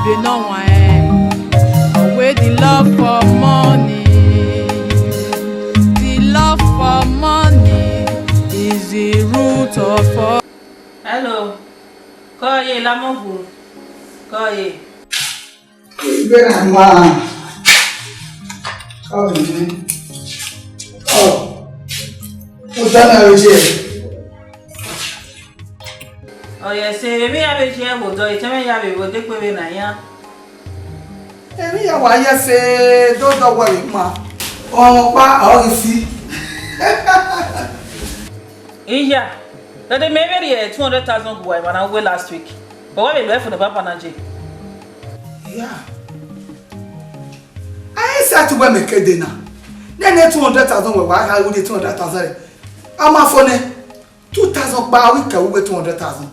they know why. Away the love for money. The love for money is the root of all. Hello. Koye lamovu. Koye. Grandma. Oh, man. Oh. What's that over here? Oh, yes, maybe I will share with you. Tell me, I will take away Naya. Maybe I want to say, don't worry, ma. Oh, pa, oh, you see. Yeah. That they maybe 200,000 boy when I went last week. But what we left for the Papa Naji? Yeah. I said to make a dinner. Then 200,000 were I would 200,000. I'm a phone 2,000 per week, I will get 200,000.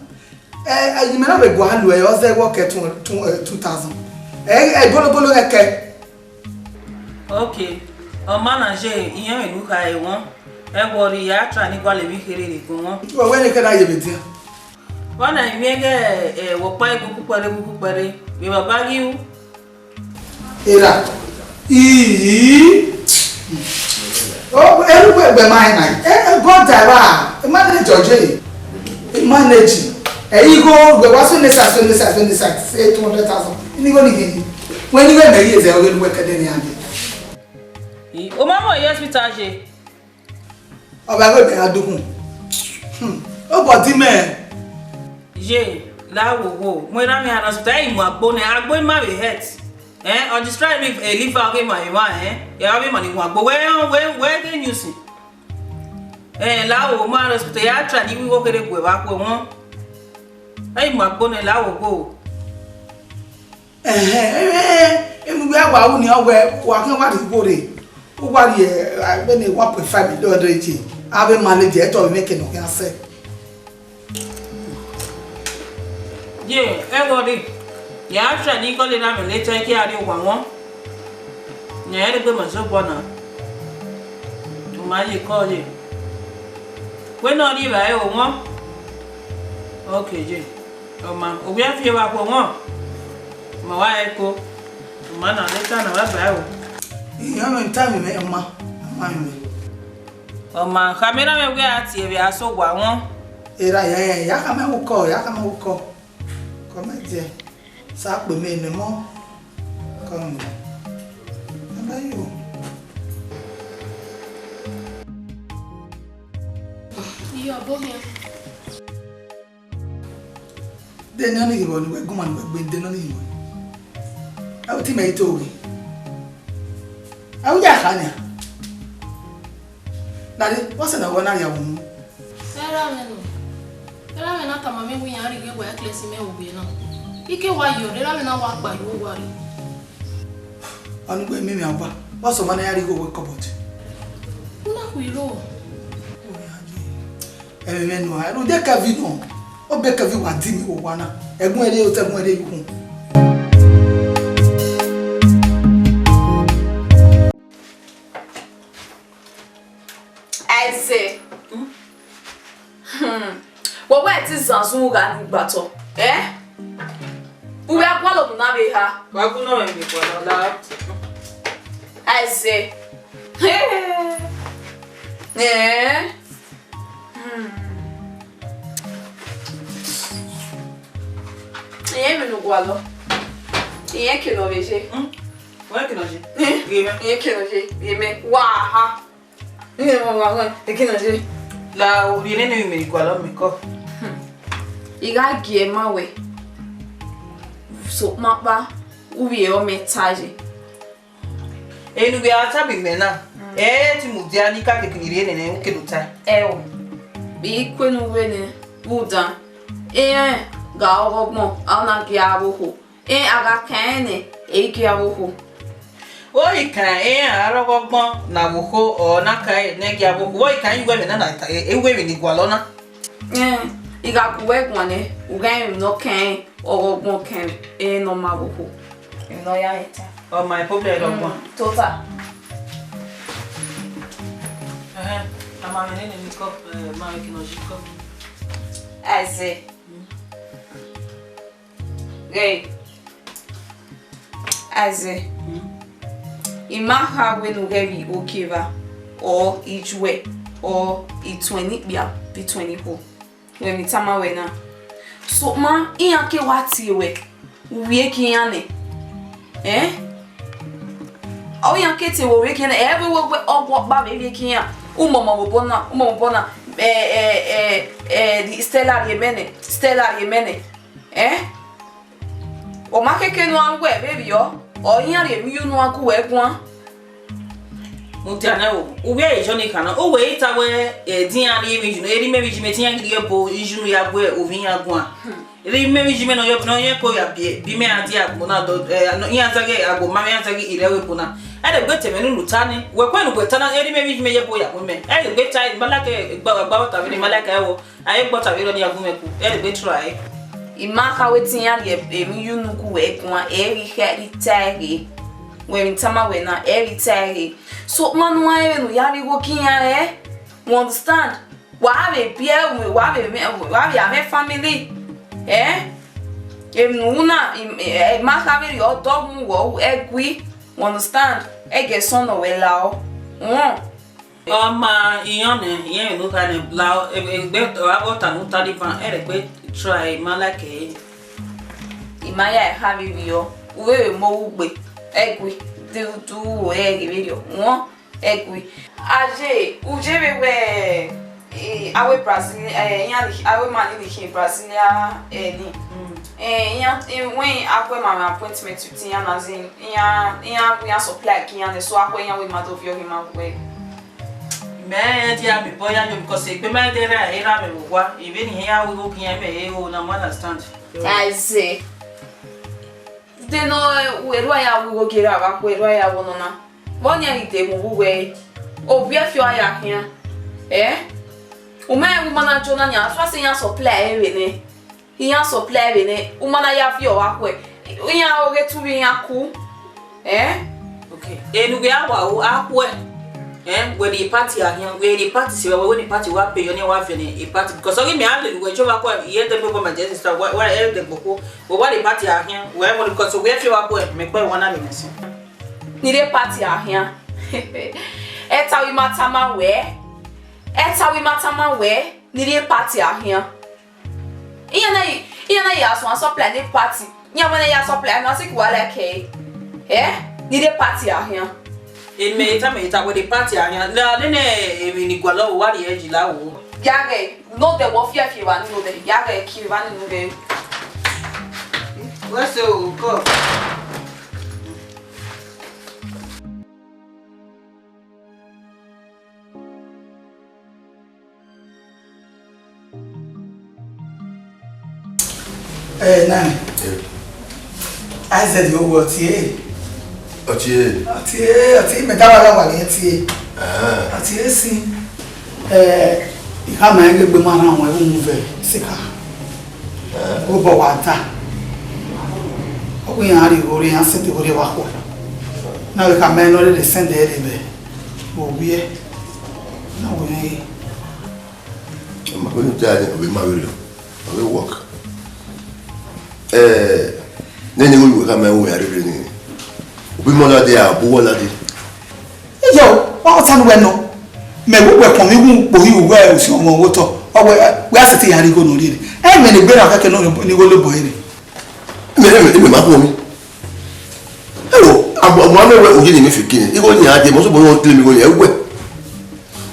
You may not be going where else they work at 2,000. Okay. A manager, you know, look at one. Everybody, I try to go a week here. Well, when can I give it here? When I make a wopay book, we will bag you. Era. Oh, everywhere by mine. God, I manage George. Manage. IGHO, the was on the side, say 200,000. When you get the years, I will work at any end. Oh, Mamma, yes, we touch it. Oh, I will do. Oh, but the man. Jay, that will go. When I'm here, I'll stay my bone. I'm going my head. Or describe me a leaf out in my mind. You have money one, but where can you see? Lao, man, they are trying to walk it with one. Hey, my bone, and I will go. And we are only aware walking what is body. What year I been a 1.5 million. I've been managed to make it no say. Yeah, everybody. Yeah, I'm trying to call it out later. I can't do one. Yeah, I don't myself one. To my call you. When not even I owe one. Okay, Jay. Oh, man, we have here about one. My wife go. Man, I let her know about you. Haven't time, Emma. Oh, man, camera, we are here. We are so one. Yeah, come call. Come here. Sap with me anymore. Come. How about you? You are born here. Then none of you will go on with the none of you. I will make it over. I will get Hannah. Now, wasn't a one area woman. Sarah, I'm not a mammy. We are here where Classy may be now. Ike why you didn't walk by you worry. I'm going to me. What's the money I go with cupboard? No, we roll. And then I don't take a view. Or back of you one thing or one. And when they tell me you. I say, well, where is Zanzuga battle? Eh? We are one of Naviha. Why could not be one allowed? I say, eh? Even no gualo. E que não vejo. Where can I see? E que não vejo. E me waha. E que não vejo. La uriene me gualo me co. E ga gie mawe. So mapa ubi o metaje. Nu be ata bi me na. Ti mu dia ni ka ke uriene ne ke dutai. O. Bi kwenu wene buda. Ga ogmo ana giabuhu. Aga kene giabuhu. O ikan arogogbon na wuho o na kai ne giabuhu. O ikan iwe me na ewe me ni gualo na. Iga kuwe gwane uga no ken ogmo ken no mabuhu. No ya eta. Oh my problem ogmo. Total. Ama me ne ni ko ma ke no jiko. I say. Hey. as a Imaha when heavy okeva or each way or it 20 be 20 ho. When we tama wena. So ma iyanke wati we kiyane. Oh yanke te we kiyane every we obo ba be kiyan. Umama bona di Stella Yemene. O ma keke no anwe baby yo. O yan re mi no aku we gwan. Mutiana o we e joni kana o we ita we din ari mi juno eri me mi jime tin yan bo junu ya bo o vin ya gwan. Eri me mi jime no ye ko ya bi me adi agbo na do no yan zage agbo ma yan zage irewe puna. E de gbete me no lutani we kwa no gbeta na eri me mi jime ye bo ya ko me. E de gbeta malake gba ta bi malake e wo aye gbota bi ro ni agbo me ku. E de gbetry Imaka wetin yan ye mi yunuku we gwan eri heri tagi. When tama we na every tagi. So man why no yari working here? You understand? Why be beer why be family? Una ma have your dog wo egwi. You understand? E get son no we lao. Ma iyane yen lo ka ne lao egbe o ta no ta divan e re try malake. Imaya have you we mo ugbe egwi. Do video egwi aje ujebe we awe Brazil awe mani di Brasilia ni when akwe mama appointment to yan azin yan supply kiyan so akwe yan we matter of your him we me dia bi boya no because e pe me dey era me wa even here we go kiyan me o na understand I say they know where I will get up where I will not. One year they move away. Oh, be a few I here. Uma woman Jonah, first in your supply, he has supply in it. Woman, I have your way. We are get to be a cool. Okay. And we are well. When the party are here, where the party see when the party will pay your wife a party because only me and we show up here the people my just where the book but what the party are here where because we have your point make one minute. Need a party are here. Eta we matama where need a party are here. Iana yas one supply the party. Yamana yas supply no sick wala ke. Need a party are here. In me time with the party and then we Nicola what the edge lao. Yage, no the warfare if you want to know the Yage Kivan no game. What's so go? Nani. I said you were here. Ati metawa la wale ti ati esi ika ma ngbe gbe mara won e mu ve sika o bo wa ta o ko yan ri ori yan se ti ori wa ko na we ka me no le send e be o bi e na wo ni ma ko ni ta ni o be ma we lo o be work neni wo ka me wo ya re ni we mola de abu wala de yo wa o tan we no me we kon mi gun po yi we o si omo wo to o we aseti yari go no ri e me ni gbe ra keke no ni go le boy ni me ma ko mi hello abu ame we o ji ni fi kini igo ni ade mo so bo no tele mi go ni e we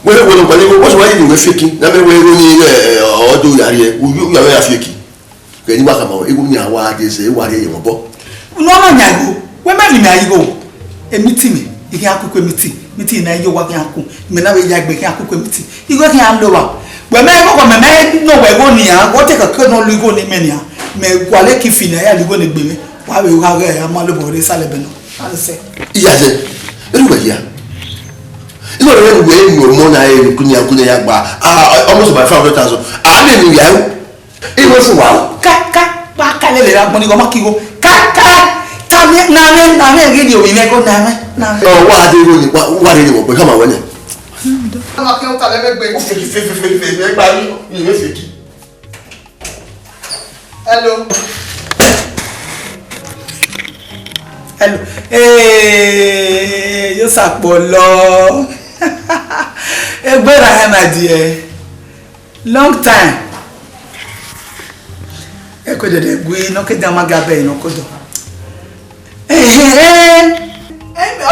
no pale go wo so wa ni we fiki na me we ro ni o do yari e u ya we ya fiki ke ni ba ka ma igo ni awa ade se wa re ye mo bo no ma nya go we ma ni na IGHO emiti mi ike akoko emiti na IGHO wa ke akoko me na we ya gbe ke akoko emiti IGHO ke am lo wa we me ko me no we go ni ya go te ka no lu IGHO ni me ni me kwale ki fi na ya IGHO ni gbe mi wa we wa ga ya ma lo bo re sale be no an se iya se eru we ya ino re we mi o mo na e kunya ya gba almost about 500,000 a le ni ya iwo fun wa ka ba ka le ra gbon ni go ma ki go ka na me gidi o mi me ko na me o wa de ro ni wa de mo pe ka ma wo ni ma ke o ta le me gbe o fe gba ni me fe ki hello Hello. Hey, you sapolo. Egbera my dear. Long time. Ekodo de gui no ke da magabe no kodo.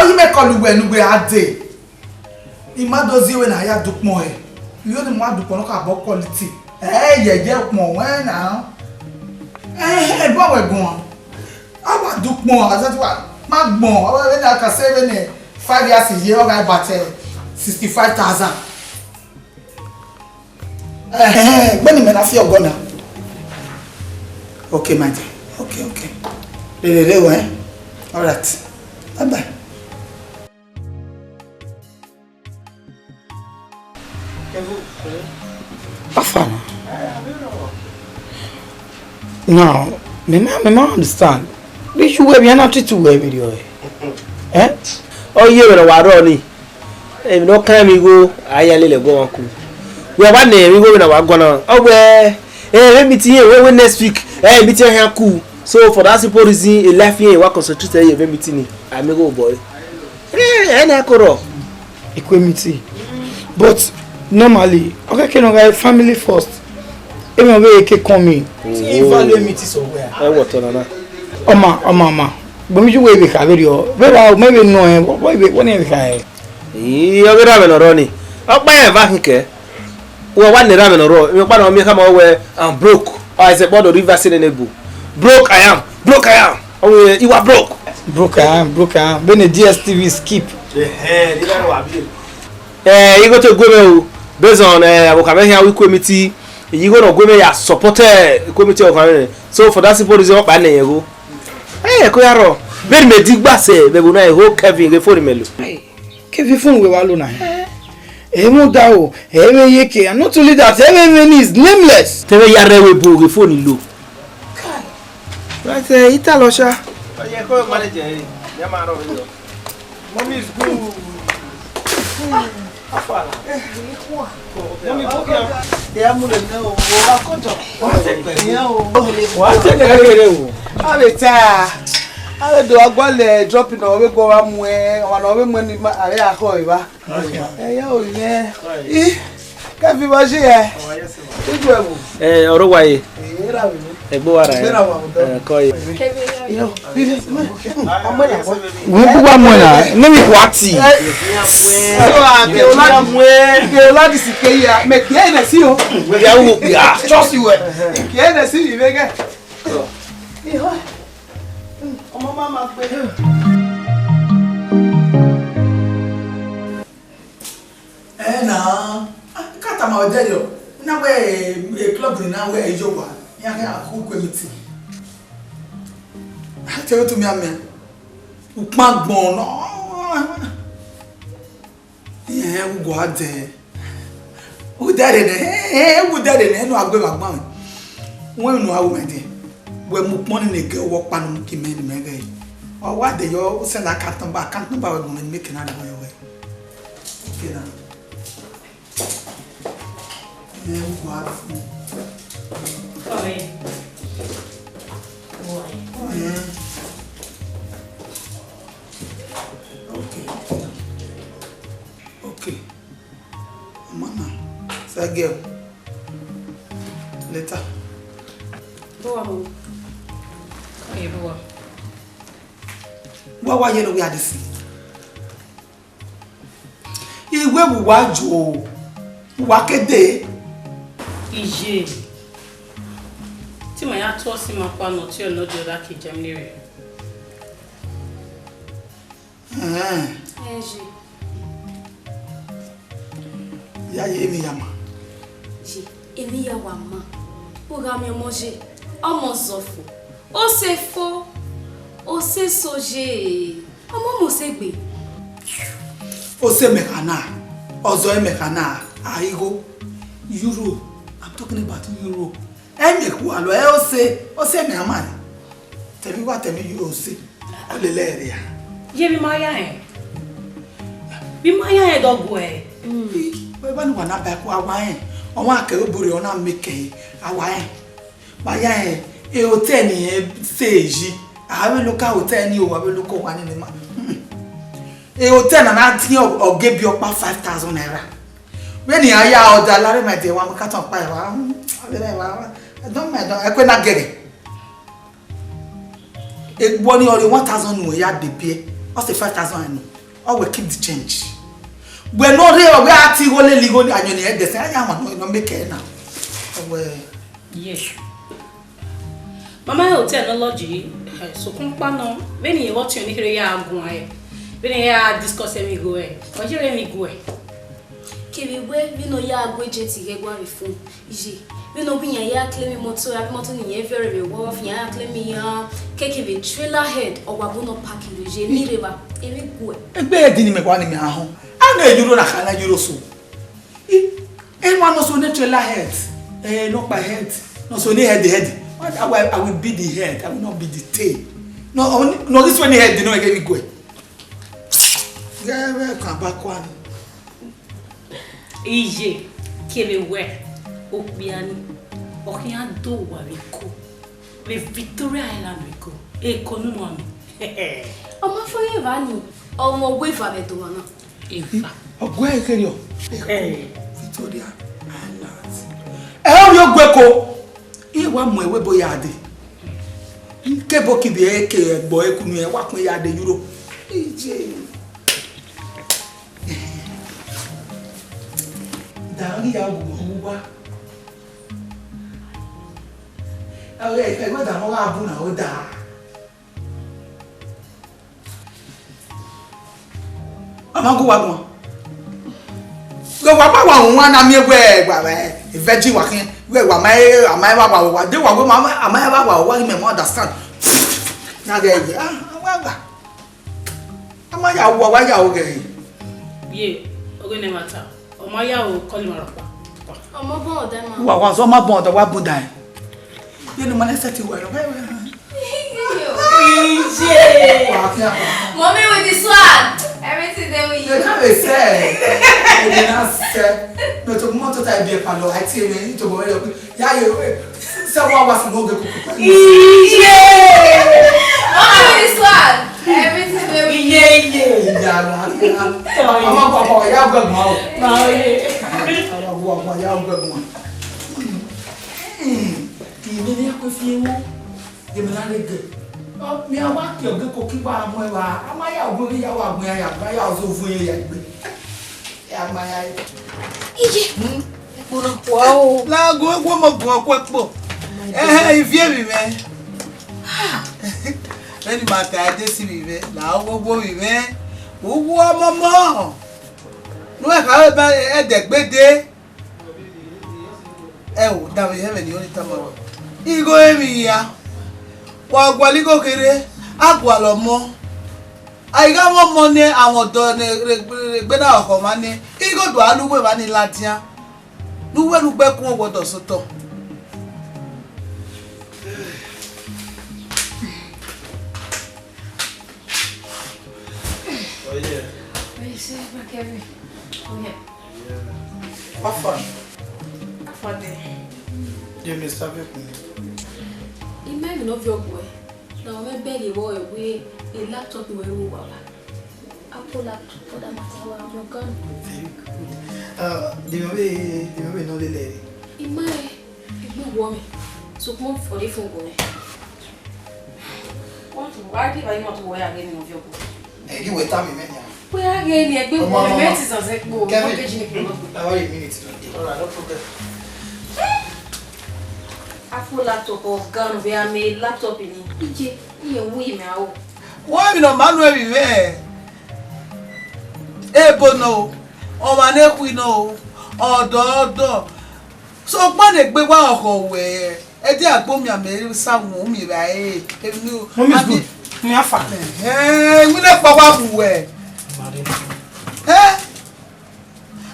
You make call you ade. Imadozi we na ya dupmo e. You the mo dupmo no ka bo quality. Yeje pon we na. Bo we gun. Aba dupmo as that one. Magbon. Aba we na ka say we 5 years a year guy but 65,000. Beni me na fi ogona. Okay, my dear. Okay. Lele, all right. Bye-bye. Afana. Now, me understand. We should wear not to wear video. Eh? Oh, you know what, Ronnie? If no time we go, I little go uncle. We are one day, we go in our gonna. Oh, where? Let me see you next week. Meeting here cool. So for that simple reason, a life here, what concentrate here, meeting. I may go, boy. And I could off. Equality. But normally, okay, can I family first? Even when you come in, You value meeting somewhere. I want to know. Mama. But me you wait with video. Maybe no. What you can? You're ramen or Ronnie. Up by a vacuum. Well, one ramen or roll. You want me come away and broke. I said, "What the river seen in a book? Broke I am. Oh, you are broke. Broke I am. When the DSTV skip. You go to go based on what come here we committee. You go to go me supported committee of so for that simple reason up and you go. Hey, Koyaro. Very me dig basse. They will not hold Kevin before the melu. Kevin phone we waluna. Dao. Yeke. And not only that, name is nameless. Tell me yare we book before the low. Right, Italosha. Yeah, call manager. Mommy is good. I do a gwale dropping over go amwe one of them when I go iba. Yeah. Can be was here. Orowai. Egbo ara. Call you. Wa mona, let me kwati. Oladi sikeya, me kia na si o. We ya wo ya. Trust you. Kia na si ibege. Ọmọ mama pe. Na, kata ma odeyo. Na we club na we ijowa. Ya ka ku kwemiti. Tell to me amen. Ukmagbon no. Yeah, we go out there. Who daddy no agbe magbon. When no how me dey. We move money na girl work pan ki me ni mege. Or what dey you send account number we go make na the way. Okay na. Yeah, we go out. Sorry. Yeah. Okay. Mama, say girl. Later. Boa, amor. Aí, boa. Why you know we are this? Iwe bu wajo. Wa kede. Ije. Tí mà yá tó sí máa pa nà tí ọ̀nà jọ láti jẹun lérè. Ije. Ya ye mi yama. Ije. Èmi yà wà má. Ó ga mi ọmọ jẹ. Ọmọ zọ̀fọ̀. Ó ṣe fọ́. Ó ṣe soje. Ọmọ mo ṣe gbé. O se mekana. Ozo e mekana. IGHO. Euro. I'm talking about Euro. Emekualo o se me amani. Tell me what you say. O le le ya. Ye bi ma ya ẹ. Bi ma ya ẹ dogo ẹ. We ba ni wa na ba ko awa ẹ. Awon akere obure ona make awa ẹ. Ba ya ẹ e o te ni e seji. I will look out 10 you, I will look at one in the man. A hotel and I think or give you about 5,000 naira. When you are out, the Larry might be one cut off by one. I don't mind, I could not get it. It won only 1,000 we had the pay. What's the 5,000? I will keep the change. We're not there, we are only legally and you need the same. I don't make it now. Yes. Mama hotel no lodge. So come no. When you watch you need ya go aye. When you discuss me go aye. What you me go aye. Kebi we no ya go jeti ge gwa phone. Iji. We no bin ya claim motor, ya motor ni ye very well off ya claim ya keke be trailer head or wa no parking je mi river. Emi go. Egbe di ni me kwa ni me ahun. Ana euro na kana euro so. Anyone no so ne trailer head. Not my head. No, so they head the head. I will be the head. I will not be the tail. No, this one the head. You know, I get it going. Yeah, come back one. IGHO, Kelewe, Obiani, Okiando, Warico, with Victoria Island, Rico, Economy. Omo for Vani, Omo way for the one. In fact, where can you? Victoria Island. How you go? You want my way boy ade. Kebo ki be eke boy kunu e wa kun ya de euro. Dari ya bu wa. E gba da mo ga bu na o da. Ama go wa gan. Go wa pa wa won na mi egbe gba virgin wakin we wa mai wa de wa go amai wa me mo understand na ge wa amai ya wa ya o ge ye ogo ne mata o ma ya o call me rapa Omo bon oda ma wa so ma bon oda wa bu dan ye no man set you well Mommy with this one. Everything that we you can't say you not say no to mo to type be palo I tell me to go ya you say what was no go Mommy with this one. Everything that we Mama papa ya go mo Mama ya go mo Ki ni ya ko fi wo de me la le ge mi awa ki oge ko ki ba mo wa amaya ogo ya wa gun ya ya so fun ya gbe ya amaya Puro wow. La go mo gun ko po. Ifie mi me. Eni ma ta de si mi me. La wo mi me. Wo momo. No e ka ba e de gbede. O da we heaven ni oni tamaro. Igo emi ya. Wa gwaligo kere agwalo mo aiga mo ne awon do ne gbe na oko ma ni igo do aluwe ma ni latian luwe lu gbe kun owodo soto Where is it, Kevin? Oh yeah. What fun? For the You me sabe com Imagine of your boy. Now my belly boy we a laptop we room baba. Apple laptop for that matter I'm your gun. The maybe no lady. In my if you want me. So come for the phone go. What why did I not wear again of your book? E gi we ta mi menya. We again e gbe go me ti so se go. How are you minutes? All right, no problem. Apple laptop of gun we are made laptop in it. Iye wi me awo. Wọ́n mi no manuel mi ve. Ebo no. O ma ne ku no. Odo. So pa de gbe wa oko we. E di agbo mi ame sawun mi ba e. Mom is good. Me afa. Mi le pa wa bu we.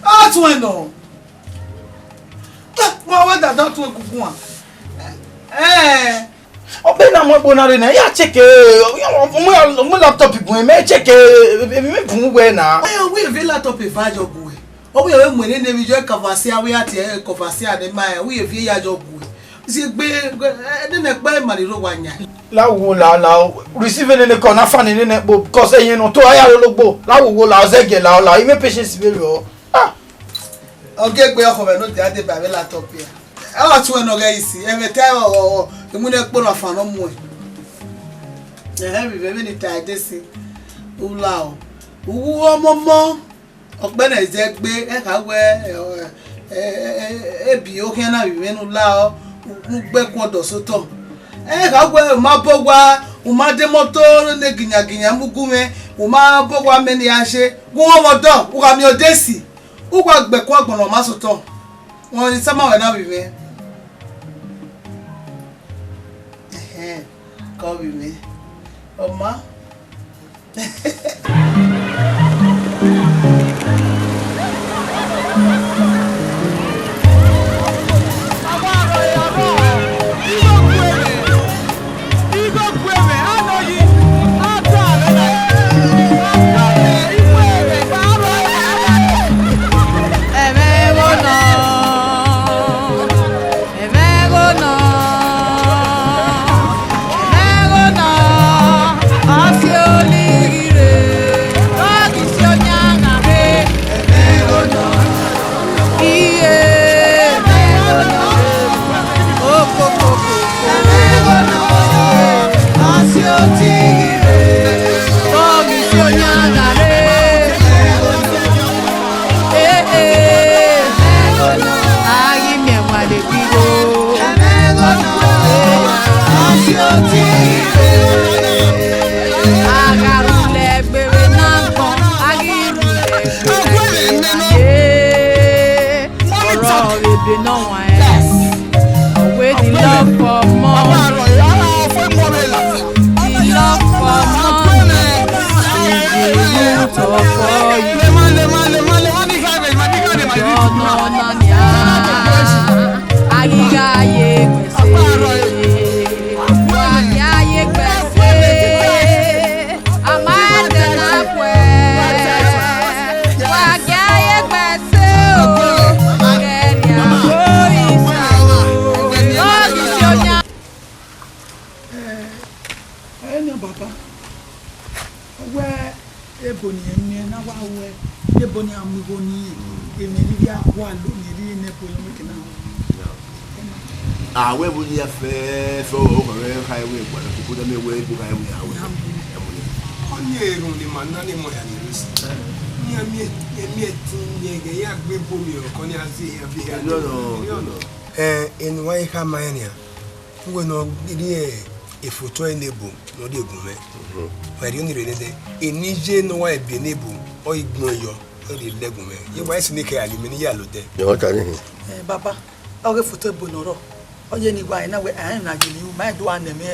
Ah tu en no. Mo wa da don tu egungun a. Obe na mo bonare na ya check mo laptop bu me check me bu we na. We ve laptop e va job we. Obo ye mo ne mi jo kavasia we ati e kavasia de mai we ve ya job we. Si gbe de na pe mari ro wa nya. láwo la receive ne ko na fa ne ne bo because eyin no to aya lologbo láwo la zege la ime patience be o oge gbe oko be no dey ade ba be laptop here e tún eno ge isi e me tell o mu ne po na fa no mu e be be ni ta de si ula o uwo momo ogbe na je gbe e ka we ebi o ke na bi menu la o gbe kun odo so to ka gwe ma bogwa uma de motor ne ginya mugume uma bogwa meni ase gwo mo don u ka mi odesi u gwa gbe ko agbon ma so to won ni sama we na bi me ko bi me oma we bu ya fe so o ko we highway kwa ko da me we bu highway awe onye ru ni man na ni mo ya ni ris ni ami ti ni ge ya gbe bo mi o ko ni azi ya fi ya no en wa ka ma ya ni we no ri e photo enable no de gun me wa ri ni re de enije no wa e bi enable o igbon yo o de legun me ye wa si ni ke ali mi ni ya lo de yo ta ni baba o ge photo bo no ro oye ni gba ina we na gele you my do an me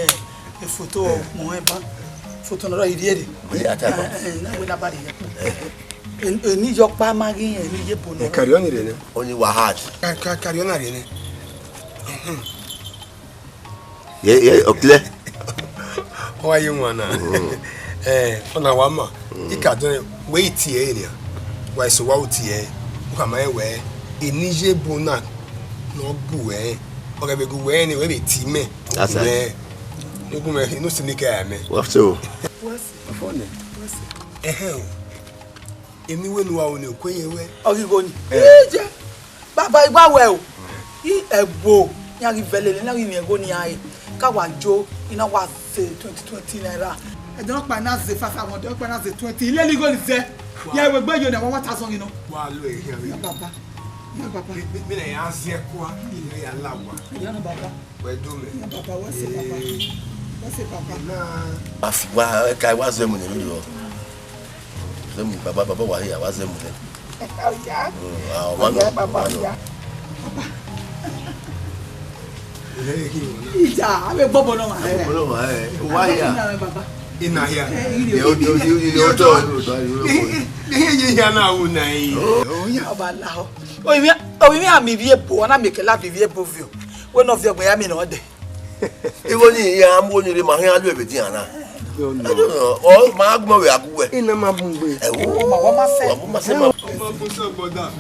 e photo mo e ba photo no iri ere na we na bari ni jo pa magi en ni je bono carry on ire ne oni wahad carry on ire ne ye okle o aye wona ona wa ma ikadon we tie ere wa so wa tie ka ma e we enije bona no bu okay be go we ni we be time asa nugu me no sinika ya me what so phone emi we nu wa o ni koye we ogigo ni eje baba igba we o i egbo ya ri vele na ri mi ego ni ai ka wa jo ina wa se 2020 naira e don pa na ze fafa mo don pa na ze 20 ile ligo ni ze ya we gbe yo na 1000 you know wa lo e here baba ya baba mi na ya ze kwa ile ya lawa ya na baba we do me ya baba wa se baba wa se baba na afiwa kai wa ze mu ni lo ze mu baba wa ya wa ze mu ni ya wa baba ya ija abe bobo no ma wa ya baba ina ya yo to ni ya na wu na yi oba la o mi ami vie bo na make la vie bo view we no vie bo ya mi no de iwo ni ya mo ni re ma hin alu ebe ti ana o ma gbo we akuwe ina ma bu gbe e wo ma se ma bu so gboda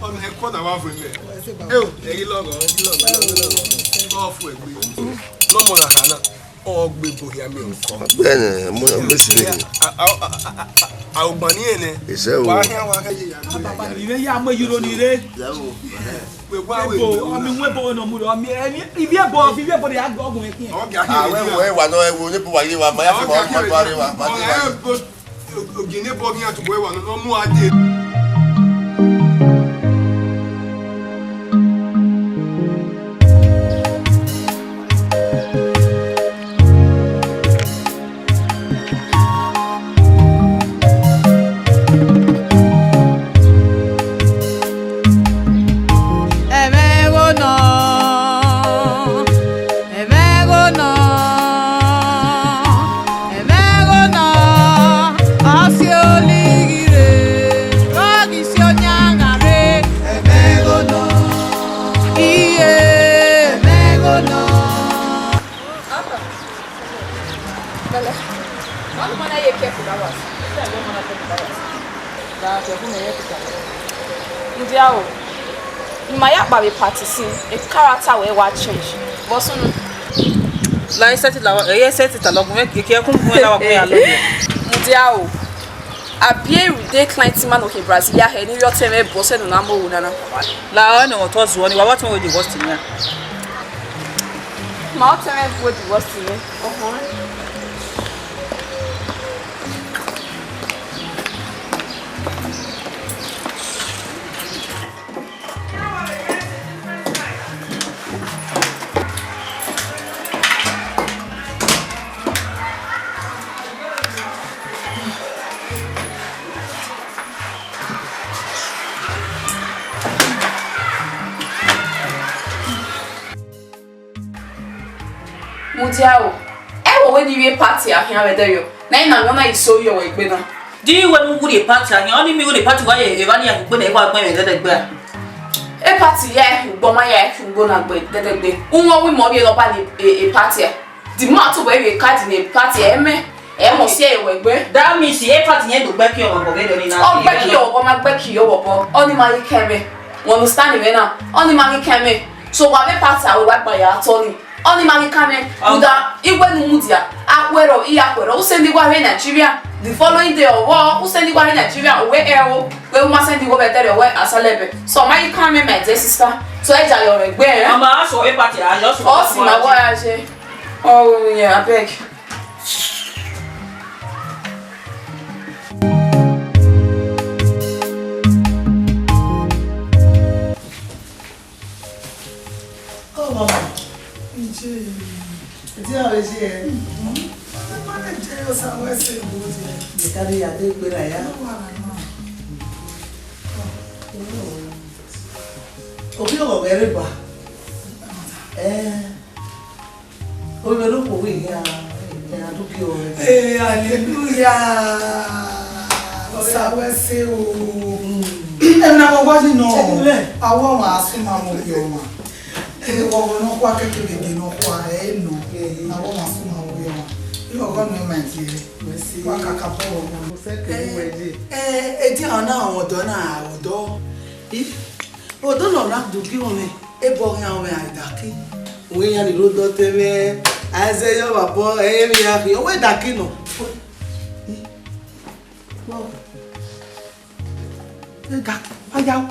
o me ko na wa fun me e o e yi logo o fu egbe no mo na hana Ogbe boya mi nko. Bene, mo na gbe sire ni. Agbon ni ene. Ise o. Wa hian wa ka ye ya. Baba ni ya mo yiro ni re. Yawo. We wa we. Omi webo no mu omi ibi ebo de agbo ogun ekin. We wa no e wo ni po wa ye wa ma ya fi mo pare wa. Ma ti wa. Ogine bo ni atubo e wa no mu ade. Ndiao. Maya baby party scene. A character we wa change. Boss no. La set it along with ke kun kun la wa kun ya lo. Ndiao. Abie everyday client man okay Brazil here ni your teme boss no na mo wona na. La no to zo ni wa what we the worst in here. Ma teme go the worst in here. Mudiao. E wo we ni we party ahia we there yo. Na ina na iso yo we gbe na. Di we mu wo the party ahia oni mi wo the party wa ye e ba ni agbe na e wa gbe me de gbe. E party ye ugbo ma ye ugbo na gbe de gbe. Unwo we mo bi lo ba ni e party. Di ma to we we card ni party e me e mo si e we gbe. That means e party yen do gbe ki o mo gbe do ni na. O gbe ki o ma gbe ki o bo. Oni ma yi keme. You understand me now? Oni ma yi keme. So wa be party we wa gba ya to ni. Oni mami kame uda igwe numudia akwero iyakwero usendi gwa we Nigeria the following day or usendi gwa we Nigeria we ewo we uma sendi go betere we asalebe so my kame my dear sister so eja your egbe Mama aso we party a just o si ma wa ya se oh yeah abeg Oh mama. It's always here. Manager, somewhere say good. The carry a day with I am. Okay, very bad. Oh, we look over here. Hey, hallelujah. Somewhere say, and now what you know? I want to ask my mom. Ewo no kwa keke bebe no kwa no na wo maso ma wo yo yo go no ma ti wa kaka po wo se ke we di ti ana awon do na odo odo no na do ki won e bo yan we aidaki we yan ni ro do teme aze yo babo e mi ya fi o we daki no e daki ayaw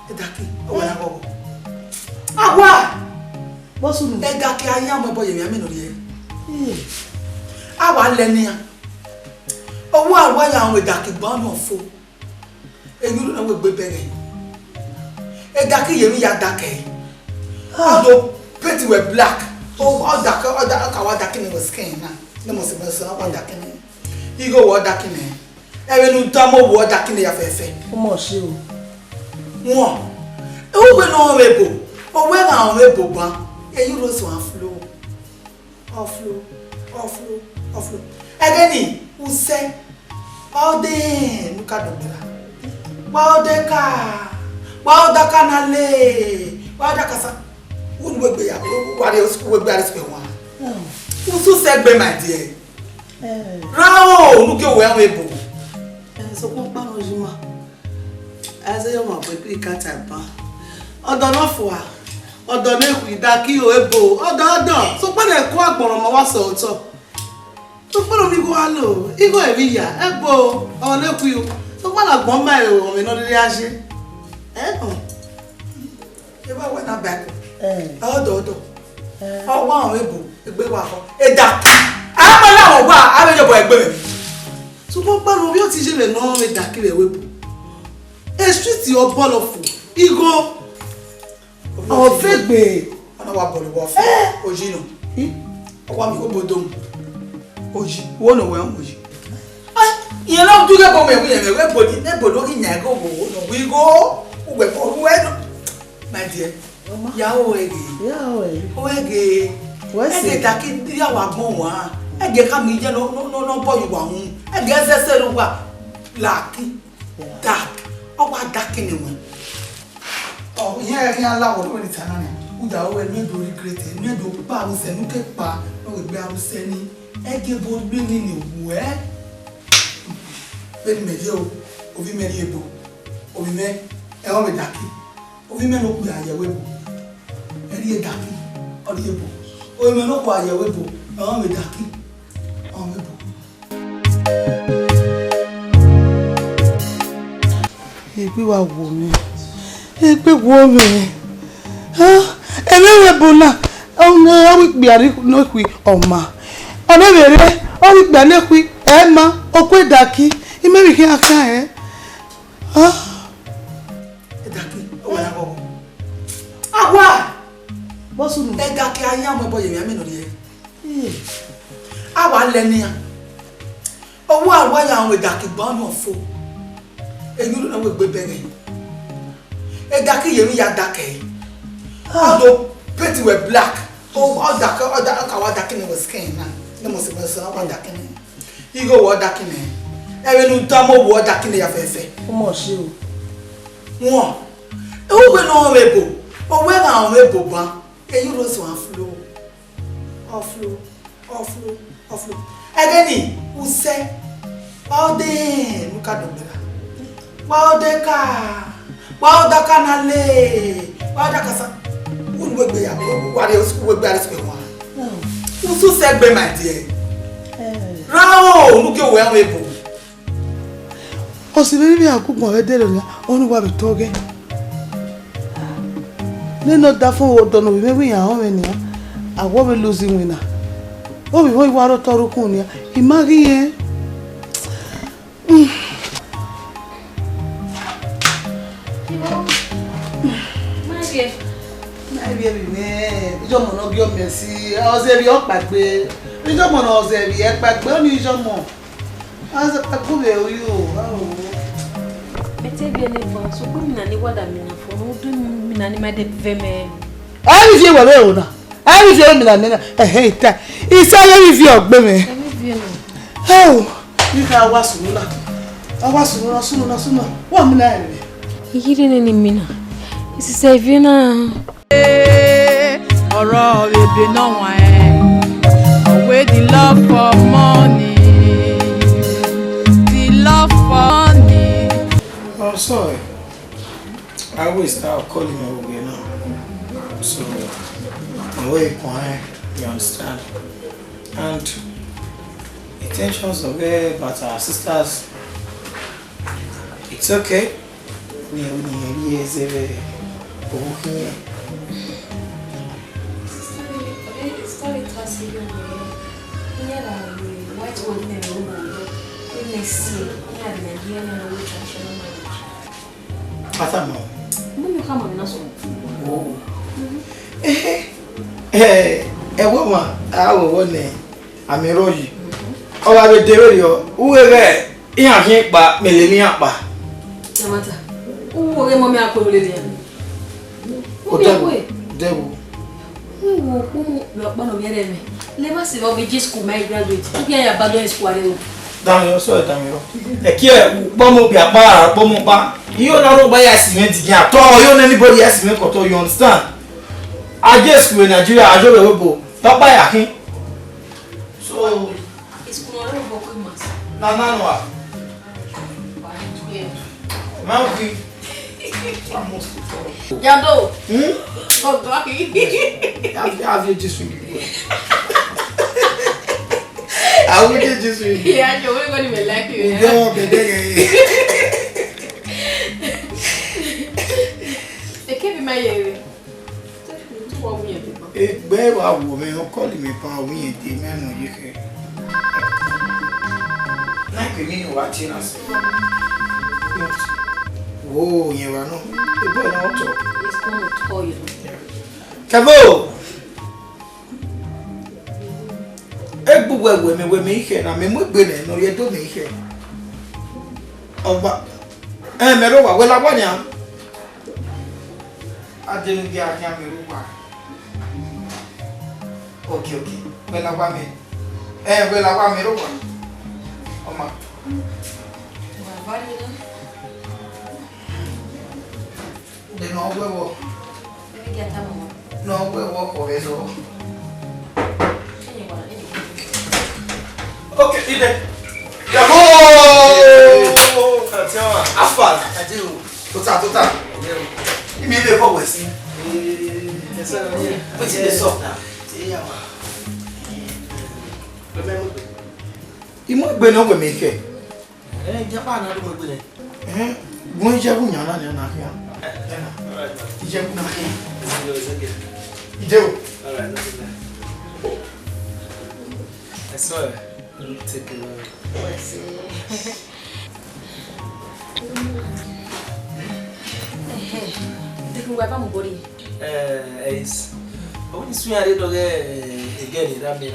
e daki o na go Awa! Bosunu. E da ki aya mo boye mi amenu ri e. Awa leni a. Owo awa ya won da ki gbon no fo. Enyuru na we gbe bere. E da ki yemi ya da ke. Odo pretty we black. O da ka wa da ki ni skin na. Le mo se be so wa da ki ni. Igo wo da ki ni. E nu ta mo wo da ki ni ya fefe. O mo se o. Won. E wo gbe no webo. Oh, where are we, Boba? You also flow. Off flow. Again, who say, oh, then, look at the wow, the car, wow, the canale, wow, the casa. Who will be what else will be as one? Who said, be my dear? Rao, look your well, Webo. So, As I am a baby cat, I don't know for Odo ne ku idaki o ebo. Odo. So pa na ko agboro mo wa so to. So pa mi go alo. Igo ebi ya. Ebo. O ne ku yo. So pa na gbon ma e o mi no dede a se. E ba wa na back. Odo. O wa o ebo. Egbe wa ko. E da. A ma la wo wa, a be jo bo egbe mi. So pa no bi o ti se le no me daki le webo. E street your ball of Igo. Oh, fegbe. Ana wa bolo wo fe. Oji no. O wa mi ko bodom. Oji. Wo no we oji. Ìyẹn ló dúró bọ́ mẹ́wé yẹn mẹ́wé bòdì ní bòdì ó kì í yàn kó wò ó nù wí kó wẹ̀ kó wẹ́ nù. My dear, yàwó ẹ̀gẹ̀. Ó ẹ̀gẹ̀. Ẹ̀gẹ̀ dàkí yàwó àgbọ̀n wá. Ẹ̀gẹ̀ ká mi jẹ́ lọ́ bọ́ ìwà òun. Ẹ̀gẹ̀ ẹsẹ̀sẹ̀ ló wà làákì dàkì. Ọwọ́ àdàkì ni wọ́n. Ọ̀ ìyẹn ẹ̀rín aláwọ̀ ló ní tànà ni. Uda ó ẹ̀ ní èdò regret ní èdò pa àrùsẹ̀ ní képa lórí ìgbé àrùsẹ̀ ní. Ẹ̀gẹ̀ bó gbé ní ní òwú ẹ̀. Beni meje o ovi me ni ebo ovi me e o me daki ovi me no ku ayewo ebo e ri daki o ri ebo ovi me no ku ayewo ebo e o me daki o me ebo ebi wa wo mi e me ebo na o na o gbe ari no ku oma o na bere o gbe na ku e ma o ku daki Maybe he aka Edaki o wa go Agwa Bosu nu Edaki aya mo boye mi ameno de Awa le ni a Owo awa ya won Edaki gbon no fo Enyuru na we gbe bere Edaki yemi ya dake Odo pretty we black o Odaka ka wa dake ni we skin na ne mo se bo so na dake ni Igo wo dake ni Ewe nu ta mo wo daki ne ya fefe. O mo se o. Won. E wo gbe no ebo. O we na o ebo ban. E you rose one flow. Off flow. Ageni, u se. Wa de, nu ka dogbera. Wa de ka. Wa da ka na le. Wa da ka sa. U we gbe ya. Wa de we gbe ari spe wa. U su se gbe my dear. Rao, nu ke we an ebo. O si beri bi akugbo e dere ni onu wa be toge ne no da fun odo no bi me yan o me ni awo be losing winner o bi wo iwa ro toru kun ni imagi yen Maybe me ijo mo no bi o me si o se bi o pagbe ijo mo no se bi e pagbe o ni ijo mo Asa pakube uyu Mete bien les vents, so comme na ni wada mina fo, no do mina ni ma de veme. Ari fi wa be o na. Ari fi mina ni na. Ta. Isa ye fi ogbe me. Emi bien no. Oh, ni ka wa sunu na. Awa sunu na. Wa mina ere. Yiri ni mina. Isi se vi na. Ọ̀rọ̀ bebe no wa Away the love for money. Love for money. Oh, sorry. I always start calling you over now. So, I'm very quiet, you understand? And intentions of it, but our sisters, it's okay. We Next year, I have an idea and we traditional marriage. I thought, Mummy come on, not so. woman, I will one name. I'm a Rogi. Oh, I will tell you, who is there? You are here, but Melania. Yamata. Who are Mamma Collidian? Who devil. One of your enemy. Never see what we just could make graduate. Yeah, but don't square. Damn, so damn you. The key, Bomo be a bar, Bomo bar. You don't buy a cement again. You anybody else make or you understand? I guess we in Nigeria, I don't know. Don't buy a king. So it's going to work with us. No. Monkey. Jado. Oh God. Have you just really? I will get just really. Yeah, you're going to be like you. Go, baby. It can't be my area. Where are women who call me power? We ain't the man who you can. Like me, watching us. Oh, you are not. The boy now talk. It's going to call you. Kavo! Everywhere women here, and I'm not going to know you do me here. Oh, but Meroa, well, I want you. I didn't get a Meroa. Okay. Well, I want me. Well, I want Meroa. Oh, my. De no huevo. No huevo por eso. Okay, ide. Yabo! Afal. Tota. Imi le ko wesi. Wetin dey sup now? Imo gbe no we me ke. Japan na do mo gbe. Mo je bu yan na na ya. Ije bu na ke. Ije o. All right, nothing there. I saw it. Take a look. Ace. I want to swing at it again. That means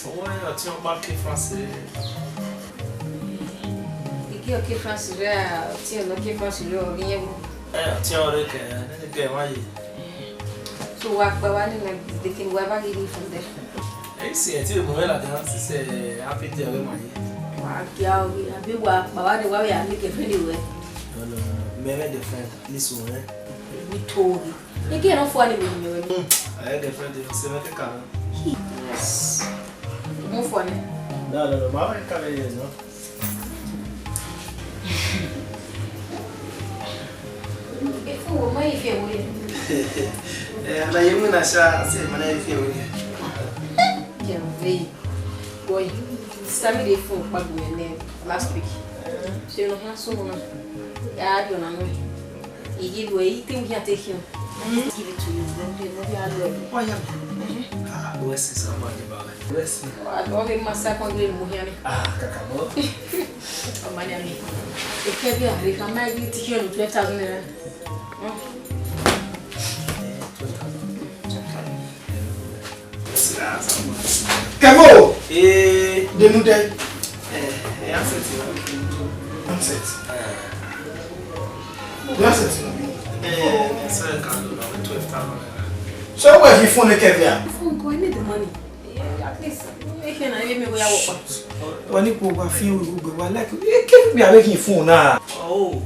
why are you talking français? Que France já tinha no que France já vinha. Tinha hora que é mais. So wa ba ni na de que wa ba gidi from there. Esse é tipo ela dança se happy day we mai. Wa kia o abi wa ba ni wa ya ni ke friend we. No. Me the friend this one. We told you. You get no for ni me we. I the friend se me que cara. Yes. Mo for ni. No, ma vai cara aí, não. O mãe fez o na yemu na sha se mana ife o ye. Quer ver? Boy, sabe de fun pago né last week. Se não relação não. Ya dio na no. E give way tem que até aqui. Give it to you. Não vi a lua. Olha. Você sabe de bala. Você. Agora ele massa com ele morrer né. Acabou. O mania me. Eu quero ver a rica mais de ticket no 2000 né. Kavo! De nous de. So where he phone Kevin? Phone call me the money. At least make na me go ya work. When you go fi we go like Kevin be making phone now. Oh.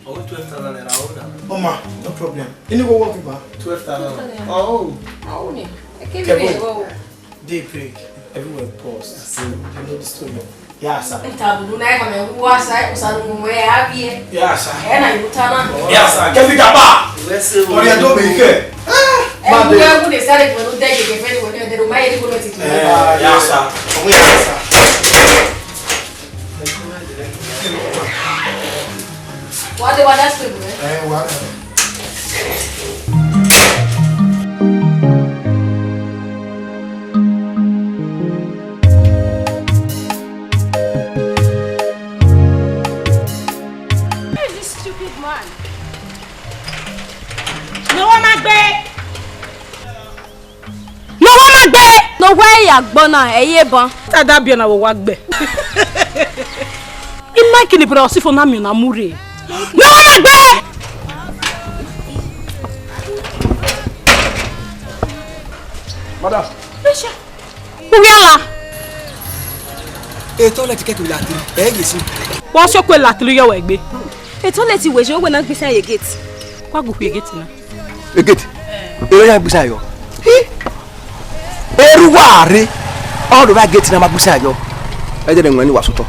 12,000 naira oda. Mama, no problem. You go work ba? 12,000. Oh. Oh ne. Kevin go. Daybreak. Everywhere paused. So you know the story. Yeah, sir. Tabu na kama nguasa usalu mwe abie. Yeah, sir. Ena yutana. Yeah, sir. Kevin Kaba. Wese o ya do me ke. Ma de ya ku de sare ko no dege ke fe ko ne de ma yeri ko no ti tu. Yeah, sir. O ya sir. What the that's good. What? No way agbona eye ban. Tada bia na wo wagbe. Ima kini bro si fo na mi na mure. No wagbe. Madam. Besha. Ubiala. E to le ticket la ti. E gesi. Wo so pe la ti yo wegbe. E to le ti we je we na gbese ye gate. Kwa go ye gate na. E gate. E ya gbese ayo. Eruware. All the right gate na magbusa ayo. E je de nwan ni wasoto.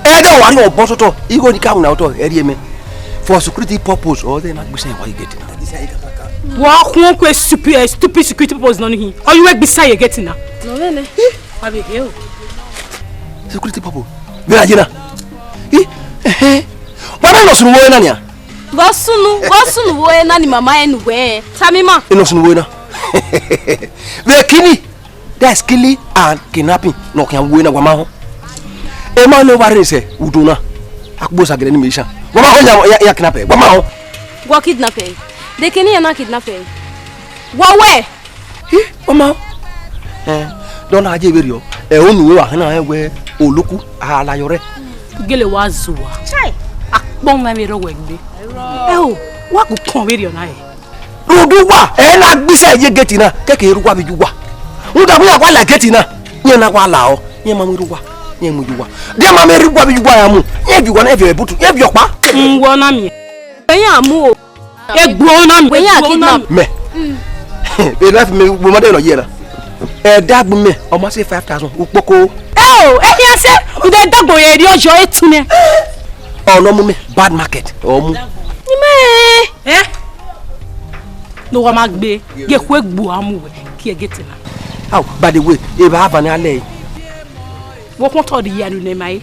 don't worry about it. You go to come now to area me for security purpose or they not be saying what you getting. What won't stupid security purpose none here? Or you work beside you getting now? No, no. I be here. Security purpose. Where are you now? What are you doing now? Wasunu wo na ni mama enu we. Tamima. Eno sunu wo na. We kini. That's killing and kidnapping. No can wo na wa ma ho. E ma no worry say uduna. Akbo sagere ni meisha. Wa ma ho ya kidnap. Wa ma ho. Go kidnap. De kini na kidnap. Wa we. Wa ma. Don aje beri o. E onu we wa na we oloku ala yore. Gele wa zuwa. Chai. Akpon na mi ro we gbe. Wa ku kon we ri ona e. Rudu wa na gbise ye geti na keke ru wa bi ju wa. Uda bu ya kwa la geti na. Nye na kwa la o. Nye ma mi ru wa. Nye mu ju wa. De ma mi ru wa bi ju wa ya mu. Nye bi wa na e fi butu. Ye bi opa. Ngwo na mi. Eyan amu o. Egbo na mi. Eyan kidnap. Me. Be life me bo ma de no ye na. Dagbu me o ma say 5,000 upoko. Eyan se ude dagbo ye ri ojo etune. No mu me bad market. O mu. Ni me. No wa ma gbe. Ge ku egbo amu we ki e geti na. How by the way, e ba have an ale. Wo kon to di yanu ne mai.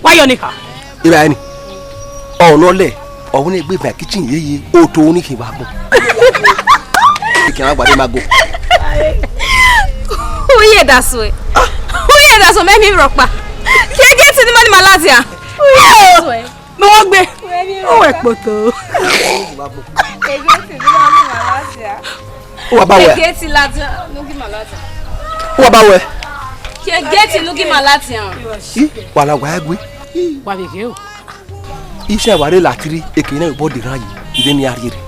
Why you nika? E ba ni. No le. O woni gbe fa kitchen yeye o to ni ki ba gun. Ki an gba de ma go. Oye daso e. Oye daso me mi ropa. Ki e geti ni mani malatia. Oye. No wo gbe. O we poto. E geti ni mani malatia. O wa ba we. E geti latia no gi malatia. O wa ba we. Ki e geti no gi malatia. Wala wa gbe. Wa be ke o. Iṣẹ́ wa re latiri ekene bo de ran yi ide ni arire.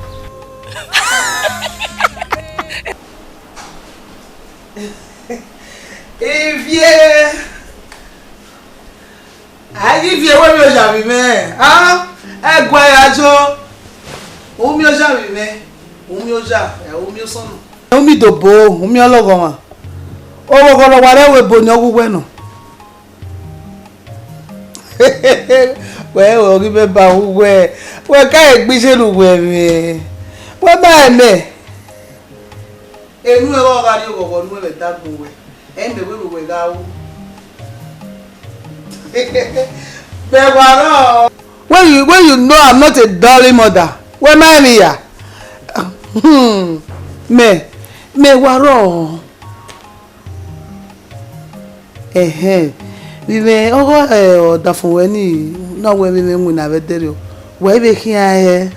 Evie. Ayi vie we mi o ja mi me. Egwa ajo. O mi o ja mi me. O mi o ja, o mi o sonu. O mi dobo, o mi ologo ma. O gogoro wa re we bo ni ogugwe no. We o ri be ba we ka egbise lu we mi. We ba me. Enu e wo ga ri gogo nu we dagbo we. E me we ga wo. When you know I'm not a dolly mother. When am I here? Me waro. Vive ogo da fun we ni na we mi mu na be dere o. We be kin aye.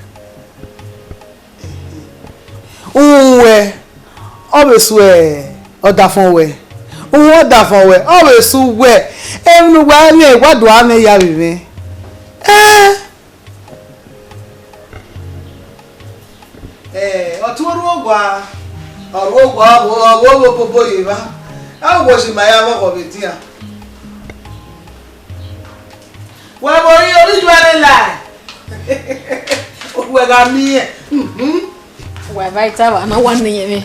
Unwe obesu e oda fun we. Unwe oda fun we obesu we. Enu wa ni egwadu ame ya vive. Otu ogwa ogwo popo yiba. Awo si maya mo ko betia. Wa bo ri original la. O ga mi e. Wa vai ta wa na wa ni yeme.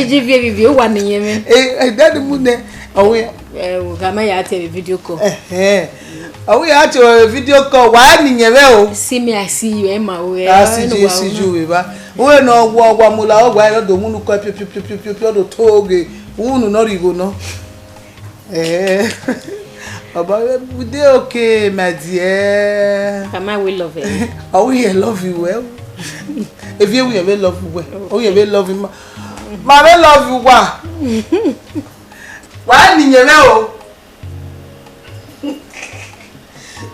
Ji vi o wa ni yeme. Daddy mu ne owe o ga ma ya te video call. Owe ya te video call wa ni yeme o. See me, I see you Emma we. I see you we ba. We no ogwa mu la ogwa yo do mu nu ko pio do toge. Unu no rigo no. About we dey okay, my dear. Am I will love it? Oh, we love you well. If you will love you well. Oh, you will love him. Ma will love you wa. Wa ni yen o.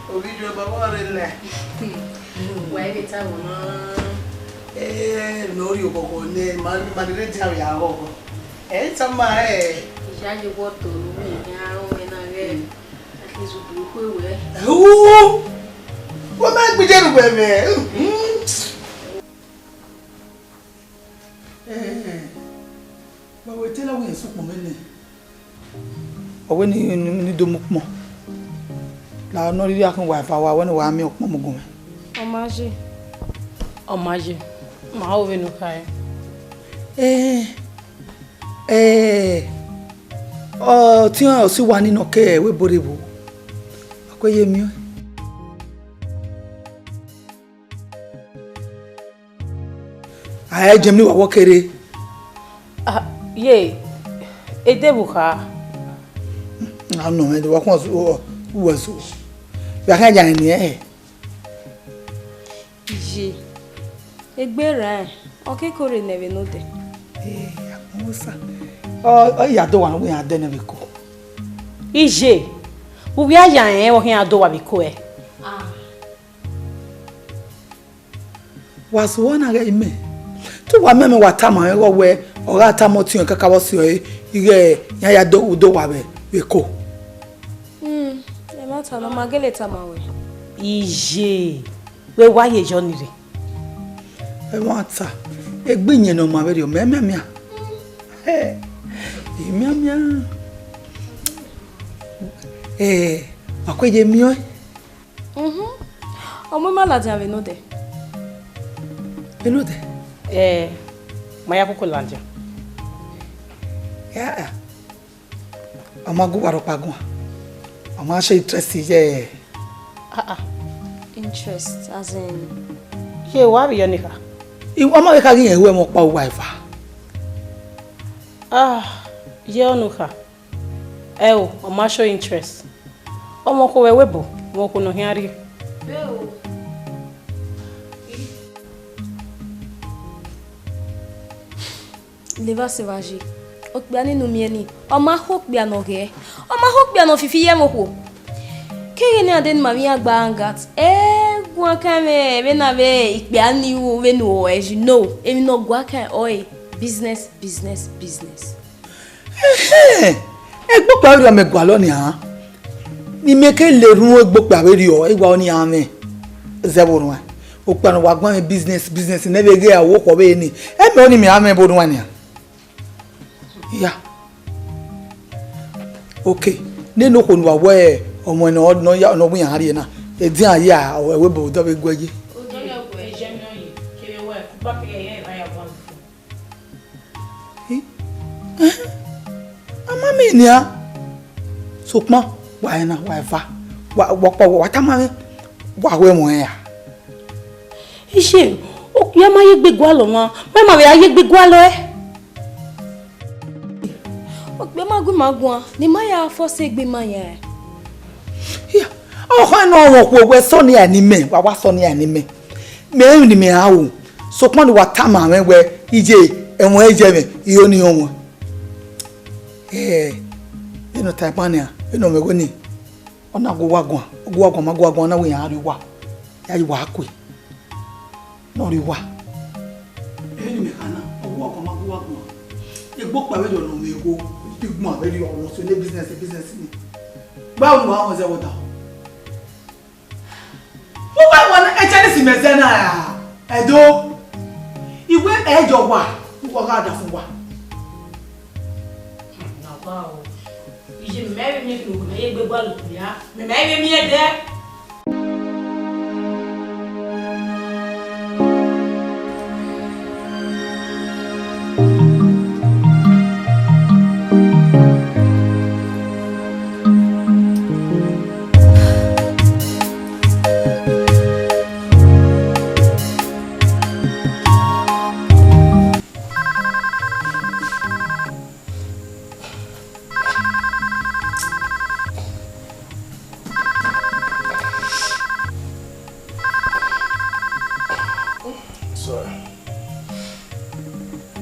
Obi jo baba re le. Wa e ta won. No ri ogogo ne ma dire ti awe agogo. Tama Jaje woto mi ya o na re. Akizu buku we. Wo ma gbe jeru be me. Ba we tela we so pon me ni. Owe ni do mu pon. La no ri akan wa fa wa woni wa mi opon mu gun. Omaje. Ma o venu kai. Tí wọ́n sì wà nínú kẹ́ ẹ̀ wé boríbo Akwe mi. Aya jemni wa wokere. Ye. Edebuka. No, me de wa kon so. Ba kan jan ni eh. Ije. Egbera. Okekore neve no de. Moça. Oh, ya do wan we ade na biko. Ije. Ubi aja o hin ado wa biko e. Was one aga ime. Tu wa meme wa tama e we ora tama ti yan kaka wo si o ire ya do wa be biko. E mata no magele tama we. Ije. We wa ye jo ni re. E mata. E gbinye no ma be o mememia. Mia. Akweje mi o. Omo malade ave no de. Elude. Maya kuko lanja. Ya. Amagu waro pagun. Ama she interest je. Interest as in. Ye wa bi yonika. Ama we ka gin ewe mo pa wife. Ye onuka. Ama show interest. Omo ko wewe bo, mo ko no hiari. Leva sevaji. Okbiani no mieni. Oma hokbia no ge. Oma hokbia no fifi ye mo ko. Kege ni aden mami agba angat. Gwa kame be na be ikbiani wo we no as you know. Emi no gwa kan oi business. Egbo pa ri o me gwa lo ni han. Ni me ke le run egbo pa ri o igwa oni han me. Zebo no. O pa no wa gwa business ne be ge awo ko be ni. E me oni me ha me bo no ni. Yeah. Okay. Ne no ko nwa we omo no ya no bu yan hari na. E din aye a we bo do be gwaji. O do ya ko e je mi oyin. Ke we ba pe ye ba ya ba. Amami ni a. Sokma wa na wa fa. Wa tamame. Wa we mo ya. Ise, o ya ma ye gbegwa lo won. Ma we aye gbegwa lo e. Okbe magun ni maya force gbe maya. Yeah. Oh, no won we so ni ani me. Wa so ni ani me. Me ni me awo. Sokma ni wa tama me we ije enwon eje me iyo ni onwo. You know Taipania, you know me go ni. Ona go wagwan na we yan ariwa. Ya yi wa kwe. No riwa. Eni me kana, go wagwan. Egbo pa we do no me go. Igmo abeli o so le business ni. Báwo ni wa won se wota. Mo wa won e chani si meze na ya. Edo. Iwe ejo wa, wo ga da fun wa. Wow. Ije mẹ́rin mi kìlọ̀ kìlọ̀ yé gbé bọ́ọ̀lù kìlọ̀ mẹ́rin mi yé dẹ́.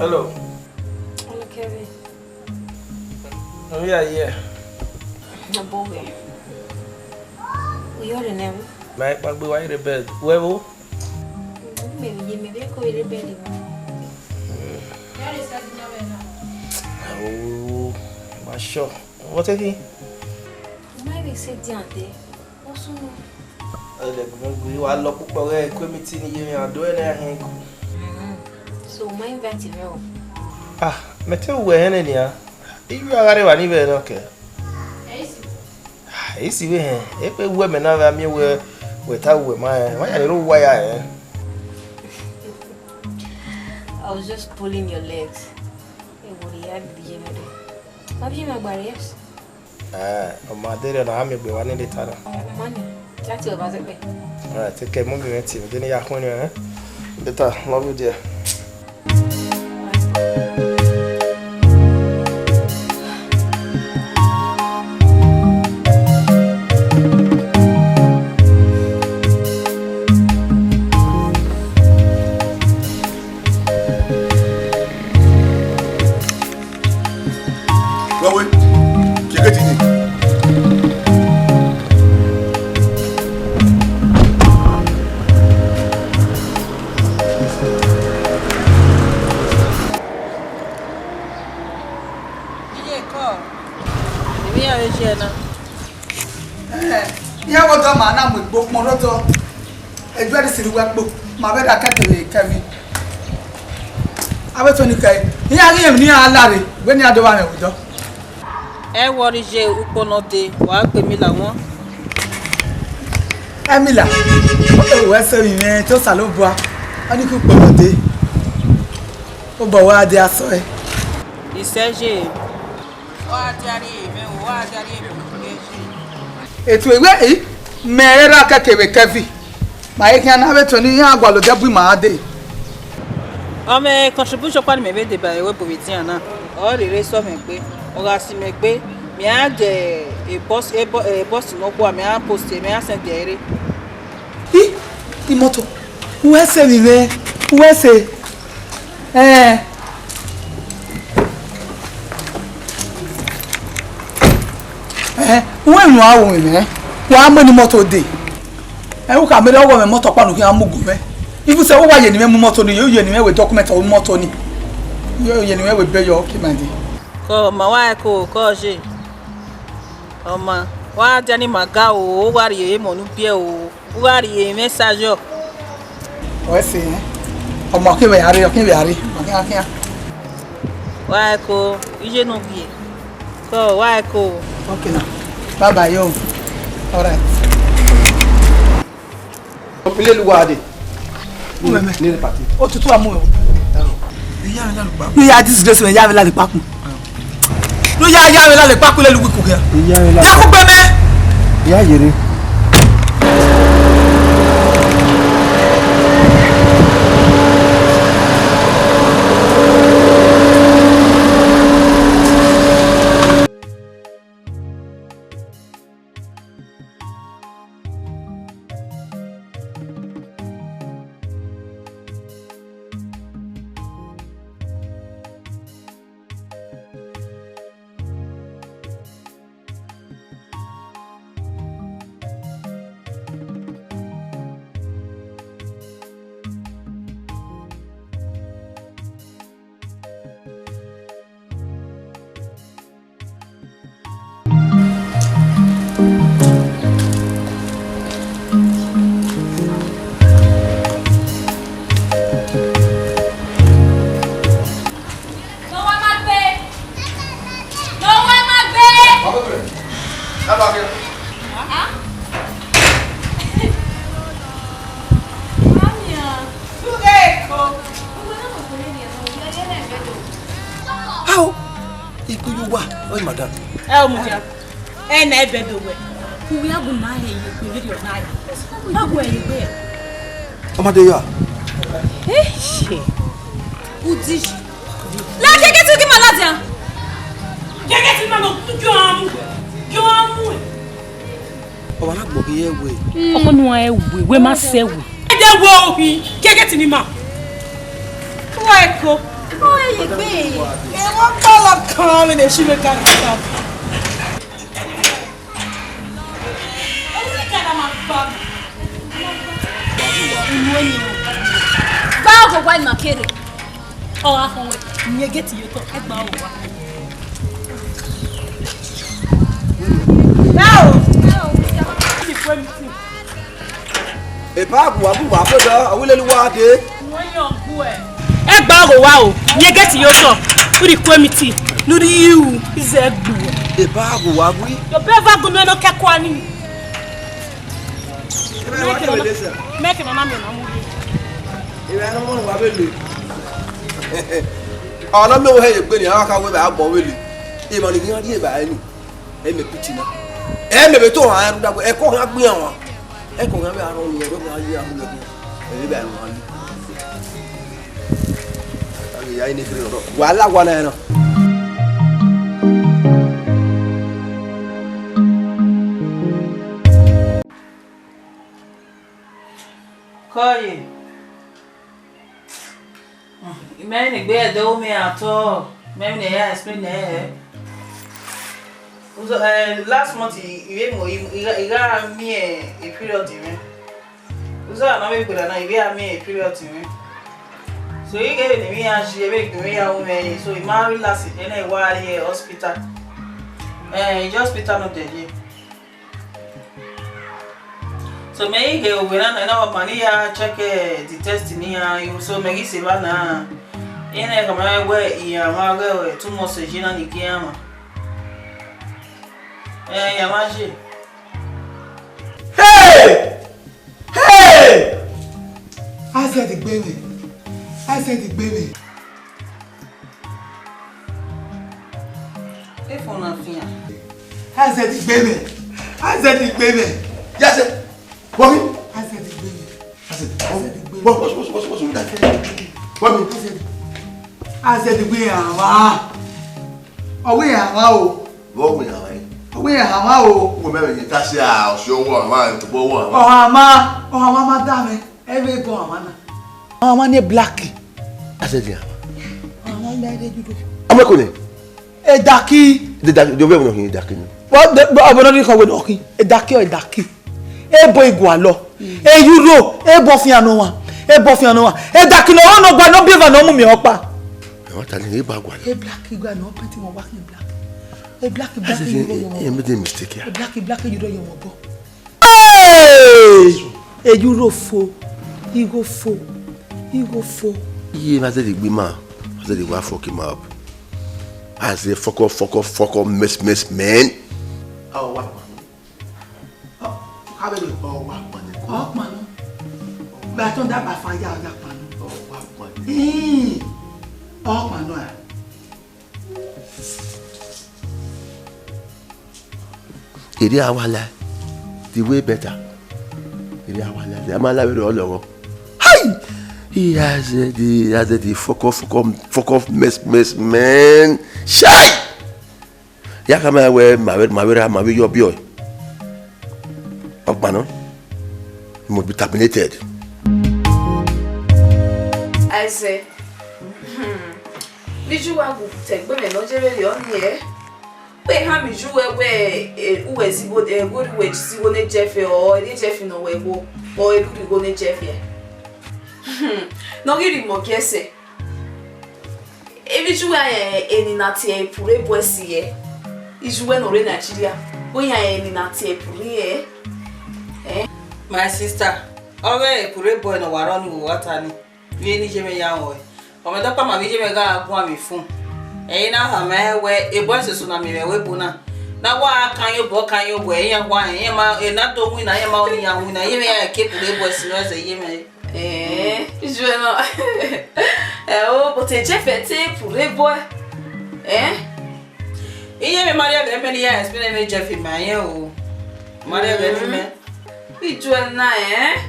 Hello. Hello, Kevin. Oh, yeah. No boy. We are in them. My baby, why the bed? Where will? Maybe go in bed. Oh, my sure. What is he? Maybe sit down there. Also, We are locked up away. Committee in here and doing anything. so my inventive. Metal we're in here. If you are going to be okay. I see we if we women have me without my little wire. I was just pulling your legs. What do you have to do? Have you my barriers? ọmọ adere na ame gbe wa ni leta na. Money. That's your basic. All right, take care. Mommy went in. Then ya home eh. Later, love you dear. Ya wodo ma na mo gbo mo roto. Eju ade siri wa gbo. Ma be da kakele Kevin. Abe to ni kai. Ya ri em ni alare. Gbe ni ado wa me wodo. E wori je uponote wa pe mi lawon. Emila. O we se mi me to salobua. Ani ku ponote. O bo wa de aso e. Iseje. Wa diari me wa diari me. Etu ewe e merera kakele Kevin. Ma e kan abe to ni ya agwalo de bu ma de. O me contribution pa ni me be de ba ewe povitian na. O rere so me pe. O ga si me pe. Mi a de e boss no bo mi a post mi a send ere. I moto. Uwe se mi me. Uwe se. Uwe nu awo mi me. Wa mo ni moto de. U ka me owo me moto pa nu ki amugo me. Ifu se wo wa ye ni me mu moto ni yo ye ni me we document o moto ni. Yo ye ni me we be yo ki mande. Ko ma wa ko je. O ma wa jani maga o wa ri e mo nu pie o. Wa ri e message o. O se o mo ki be ari o ki be ari. O ki akia. Wa ko ije no bi. Ko wa ko. Okay now. Bye bye yo. All right. Ile luwade. Ni le party. O tutu amu o. Iya mi la lu pa. Iya disgrace me ya mi la le papu. Lo ya mi la le papu le lu ku ke. Iya mi la. Ya ku gbe me. Ya yere. Na ebe do we. Ku ya bu na he ku video na ya. Ma bu e be. Amade ya. She. Udish. La keke tu ki maladia. Keke ti ma no jo amu. Jo amu. O wa na gbo ki ye we. Omo nu e we ma se we. E de wo hi. Keke ti ni ma. Wa eko. O ye be. E won bala kan me de shi me kan stop. Go why na kere. Oh ahun we. Nye get you to e gba o wa. Now. E pa bu wa pe do awile luwa de. Won yan bu e. E gba o wa o. Nye get you to. We the committee. No the you is e gbu. E pa bu wa wi. Yo be va go no keko ani. Make it on me na mu. Ibe na mo wa be le. Ona me wo he gbe ni aka we ba bo we le. E mo ni yan die ba ni. e me pitina e me beto ha da e ko ha gbe awon e ko ha be aro ni e do ga yi amu le e be aro ani ani ya ni firi ro wala wala no Koye. Imagine be do me at all. Maybe they explain there. Last month you got me a period in me. So I know people that you got me a period in me. So you gave me and she make me a woman. So you marry last in a while here hospital. Just hospital not there. So me go when I know money check the test in here. You so me give na. Ina kama wewe ya mawe tu mosejina nikiama. Ya maji. Hey! Hey! I said the baby. I said the baby. If on afia. I said the baby. I said the baby. Yes, sir. What? I said the baby. I said the baby. What's with that? What? I said the baby. Oh, we are What we are? we are Remember, you touch the house, you're one man to go one. Oh, madame. Every boy, man. Oh, man, you're blacky. I said, yeah. Oh, man, you do. I'm not going. A darky. The way we're not darky. What the not call walking? A darky or a darky? A boy gualo. A euro. A bofiano one. A bofiano one. A darky no one no be no me opa. What are you about? A blacky guy no plenty more working black. A blacky you made a mistake here. A blacky you don't know go. Hey! A euro fo. He go fo. He go fo. Yeah, I said the woman. I said the wife fuck him up. I said fuck off, miss, man. Oh, what man? Oh, how about it? Oh, what man? Oh, man. But I don't that by fire, that man. Oh, what man? Oh, man. It is our life. The way better. It is our life. I'm alive all over. Hi! He has the fuck off, miss, man. Shy! Yakama we marry your boy. Okmano, you must be terminated. I say, did you want to take women not really on here? We have me who is good a good wage, see one Jeffy or any Jeffy no way go or a good one Jeffy. No, you more guess it. If you are any natty pure boissy, is you went already Nigeria. When you are any natty pure, eh? My sister, already pure boy no waron who water. We need Jimmy Young. Or my doctor, my Jimmy got one phone. Eh, now her man where a boy is on me, we buna. Now, why can you book on your way and why am not doing I am only young when I keep the boys as a year. Eh, je know. Oh, but a Jeff pure boy. Eh? He may marry a many years, been a Jeff in my own. Mother, we join now, eh?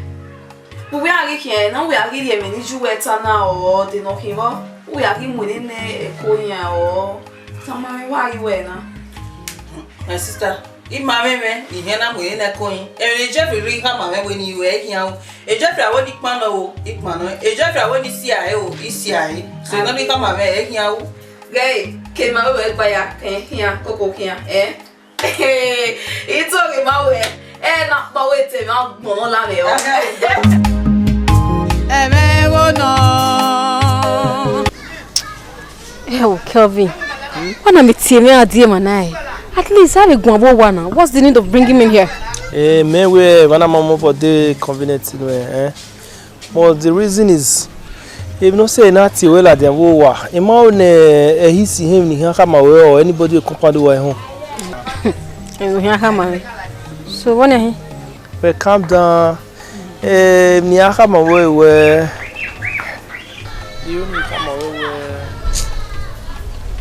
We are here now, we are getting a mini jewelry now, or the no hero. We are him within a coin or some why you were now. My sister, if my man, you hear them within a coin, and Jeffrey ring come when you were here. A Jeffrey, I want it man, a Jeffrey, I want to see I, so let me come away here. Gay came away by a here, go here, eh? It's all my way, and not my way to my mom. Oh, Kelvin. When I'm team dear man, at least I will one. What's the need of bringing me here? Me we when I'm for the convenience but the reason is if no say nothing well at the war. Imagine he see him ni come away or anybody accompany way home. So when he we calm down. Me come away where you come away where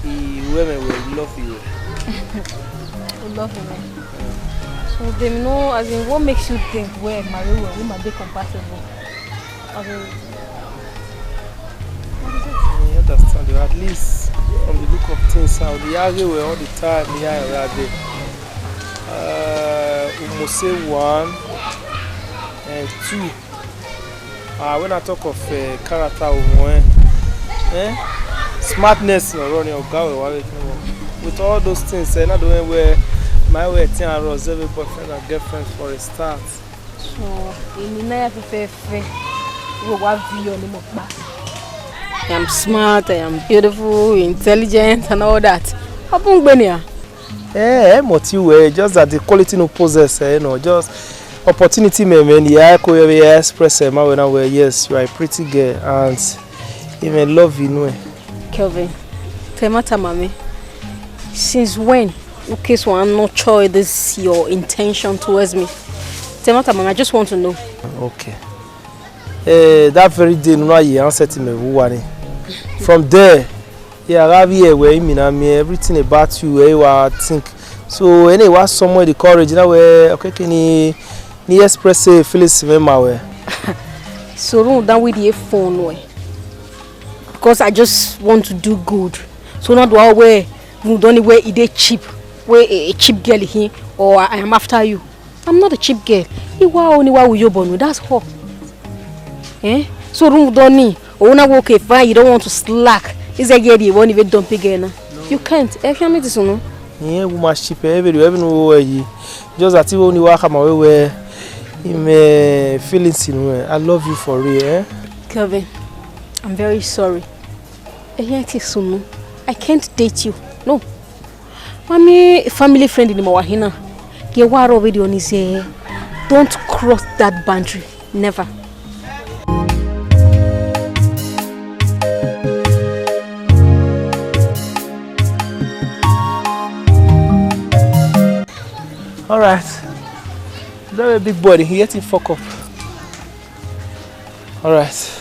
he women will love you. I love him, man. So they know, as in, what makes you think where Mario will might be compatible? As in, I understand you. At least from the look of things, how the argue were all the time. Yeah, we are there. We must say 1 and 2. When I talk of character, smartness, with all those things, not the way where my way I was every boyfriend and girlfriend for a start. so in the night of I am smart, I am beautiful, intelligent, and all that. How come Benia? Just that the quality no possess, just opportunity, man. Yeah, I express yes, you are a pretty girl, and even love you, Kelvin, Temata Mami, since when? Okay, so I'm not sure this is your intention towards me. Temata Mami, I just want to know. Okay. That very day, no, you answered to me. From there, yeah, I have where everything about you, I think. So anyway, somewhere the courage, okay, can you express feelings in my way? So don't with the phone, because I just want to do good. So not do where you don't wear it cheap, where a cheap girl here, or I am after you. I'm not a cheap girl. You are only with your bonu. That's all. So don't need. Or when okay, fine, you don't want to slack. Is a girl you won't even dump again. You can't. If you make this no. Yeah, we must ship everywhere. Just that you only walk my way where you feelings in way. I love you for real, Kelvin, I'm very sorry. I can't date you. No. Mommy, family friend in Mawahina. You are already on his ear. Don't cross that boundary. Never. Alright. That's a big body. He get it fuck up. Alright.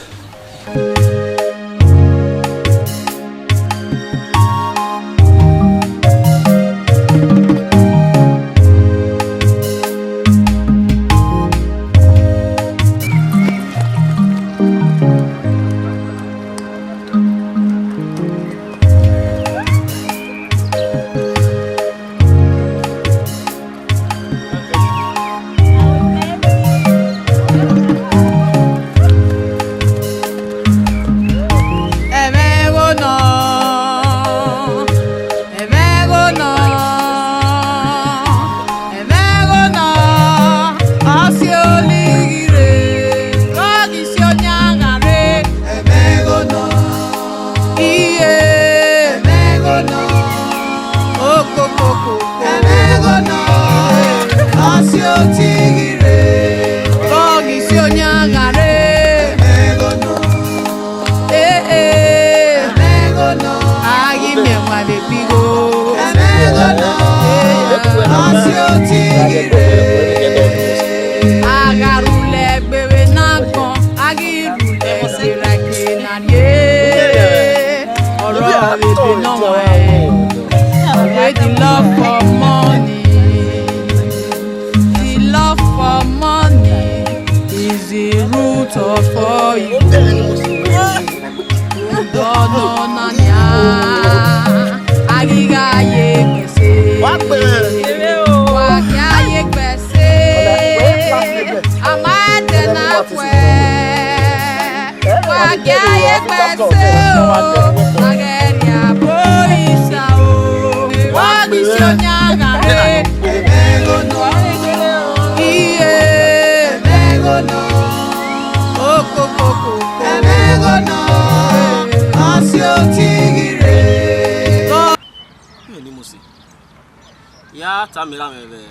Ya tamira mebe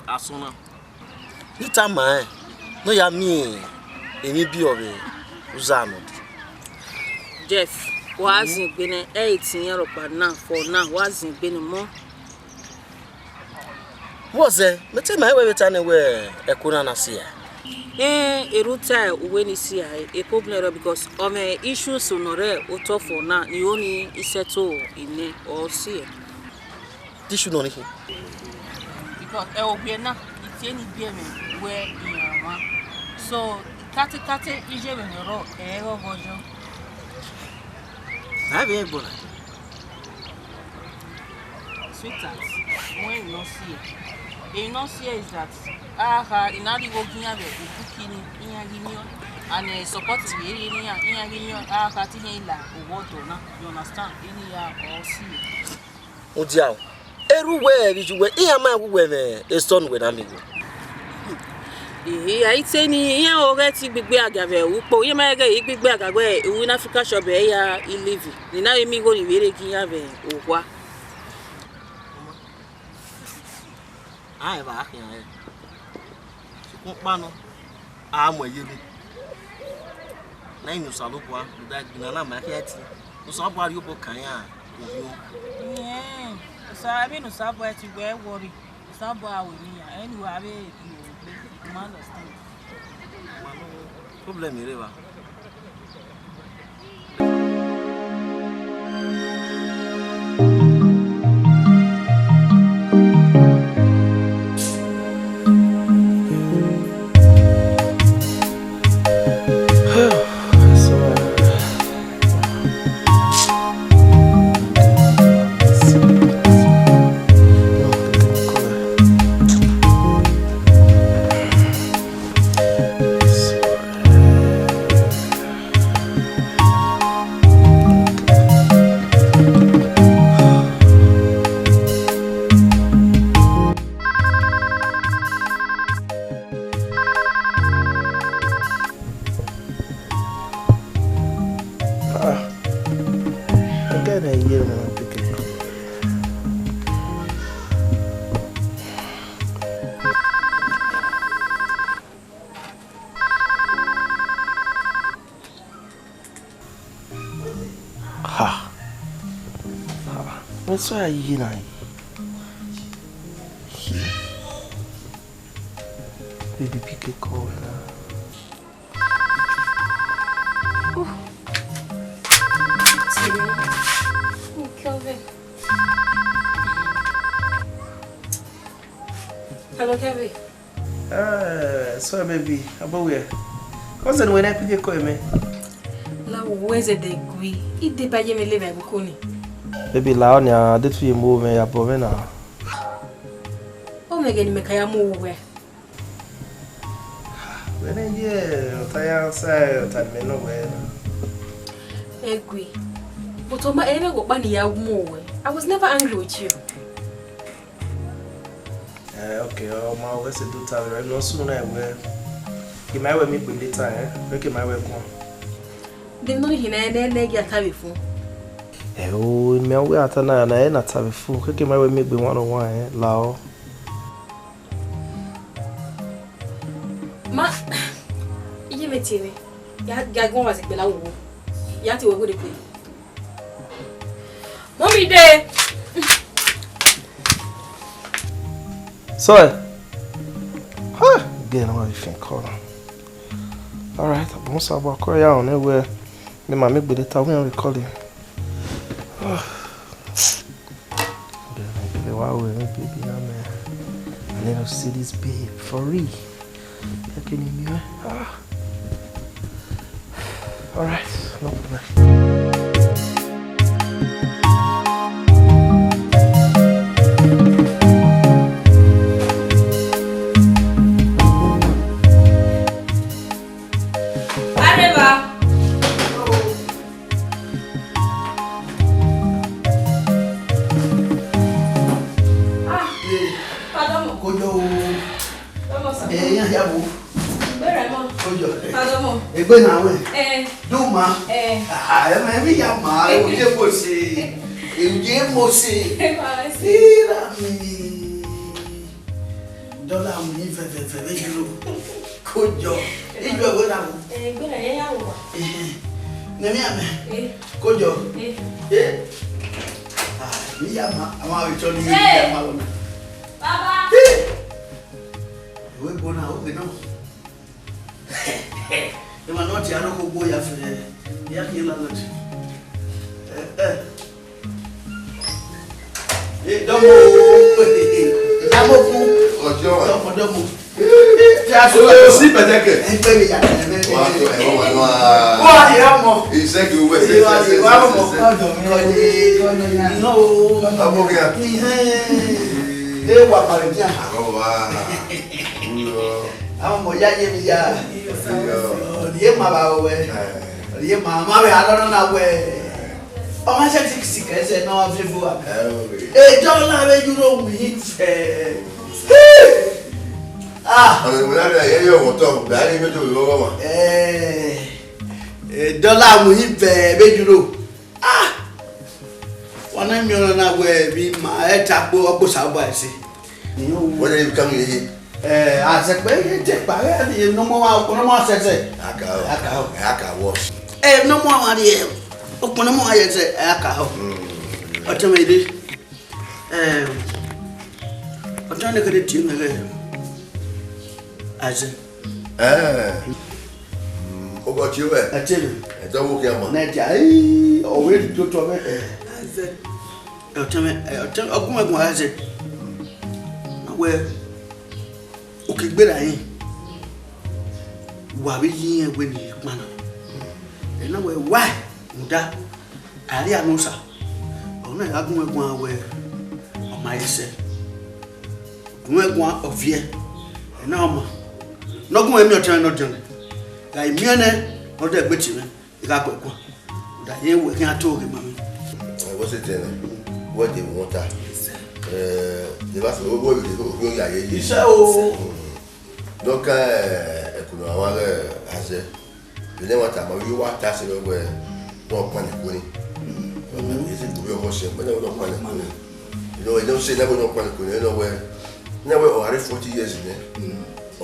asuna. Nita man no ya mi eni bi obe uzano. Jeff, wasn't been 18 years old now for now wasn't been more. Was it? Me tell my way tane we ekuna na sia. Eruta when you see a problem because of issues sonore auto for now you only settle in or see. tissue no ni. Because I will be na it's any game where in one. So kate ije when you rock ego gojo. Na be ebola. Sweetheart, when you not see it. You not see is that inadi go ginya be ukini inya ginyo and support be inya ginyo kati hela owoto na. You understand? Ini ya all see. Odia. Everywhere you were here man we a son with amigo. I say ni yan already gbigbe agave upo ye ma ge gbigbe agagwe in Africa shop e ya ilivi. Ni na emi go ni were ki ya be ogwa. Ai ba akyan e. Ko pa no. A mo yelu. Na inu salopwa da gina na ma kiati. O so bwa ri obo kan ya. Yeah. So I mean, no sabwa to wear worry. Sabwa with me. Anyway, I mean, you understand. Problem is river. What's why you know? Baby, pick a call now. Kelvin. Hello, Kelvin. So baby, how about where? What's the when I pick a call, man? La, where's the degree? It depends on me living with Kuni. Baby, la on ya did you move me up over now? Oh my God, make I move where? When yeah, I say, tell me no way. Agree. But Oma ever got money out more. I was never angry with you. Okay, my always do tell you. No sooner I will. You might meet with later, eh? Look at my way one. They know he never get a phone. Oh, me we atana na na tabefu keke ma we me gbe 101 lao ma iye metini ya gagun wa se pe lawo ya ti wo go de pe mommy de so again what you think call all right bon ça va ko ya on we me ma me gbe de ta we recording. Wow, baby, man. I never see this babe for real. Can you hear me? All right, no problem. Egbe na we duma me ya ma oje mo se ira mi dollar mi fe euro kojo ijo go na mo egbe na ye ya wo ne mi ame kojo mi ya ma ama we cho ni ya ma lo baba we go na o be no you are not here to go ya fe ya ki la lot Domo. Damoku. Ojo. Domo. Si peteke. Enpe mi ya tele. Wa ya mo. Iseki uwe se. Wa mo. No. Amogia. Wa pareja. Wa. Amo ya ye mi ya. Ye ma ba we. Ye ma ma we aloro na we. O ma se ti kese na wa fifu wa. Jo la be juro mi fe. Àwọn ìwé lára ẹ̀yẹ́ yóò wọ́n tọ́ gbàárí méjì lọ́wọ́ wà. Dọ́là mú ìfẹ́ méjìló. Wọ́n náà mìíràn náà wẹ̀ bí màá ẹ̀ ta gbó ọgbó sábà ẹ̀ sí. Wọ́n ní ibi kámi yéye. Àṣepẹ́ yé jẹ́ parẹ́ ẹ̀ nọ́mọ́ ṣẹṣẹ. Àkàwọ̀. Nọ́mọ́ àwọn adìyẹ ọkùnrin ayẹsẹ àkàwọ̀. Ọtí mi dé. Ọtí mi kéde tì í mẹ́rẹ̀. Àṣẹ. Ọgọ́ tí ó wẹ̀. Àti mi. Ẹ̀dọ́wó kí a mọ̀. Nàìjíríà ọ̀wé tó tọ́ bẹ́ẹ̀. Ọgúnmẹ̀gùn àṣẹ. Àwẹ̀ òkè gbéra yín. Wà bí yín ẹgbẹ́ ní ìpanu. Ẹ̀nà wẹ̀ wá ǹda àrí ànúsà. Ọ̀nà agúnmẹ̀gùn àwẹ̀ ọmọ ayẹsẹ̀. Agúnmẹ̀gùn ọ̀fíẹ́. Ẹ̀nà ọmọ. Nọ́gùn ẹ̀mí ọ̀tún ẹ̀ nọ́dún. Gà ìmíẹ́nẹ́ ọdún ẹgbẹ́ tì mí. Ìka pẹ̀kọ́. Ọ̀dà yẹn wẹ̀ kí á tó òkè mọ́ mi. Wọ́n sì tẹ̀lé. Wọ́n dé wọ́n ta. Ìbá sọ owó ìwé ìyàyé yìí. Iṣẹ́ o. Dọ́kà ẹ̀kùnà àwọn ará àṣẹ. Ilé wọn tàbí wíwá tá a ṣe lọ́wọ́ ẹ̀ náà pàǹdìkú ni. Èsì ìgbòho ọmọ ṣe pé náà pàǹdìkú ni. Ìnáwó ṣe náà pàǹdìkú ni náà wẹ̀ ọ̀hárẹ́ 40 years ni.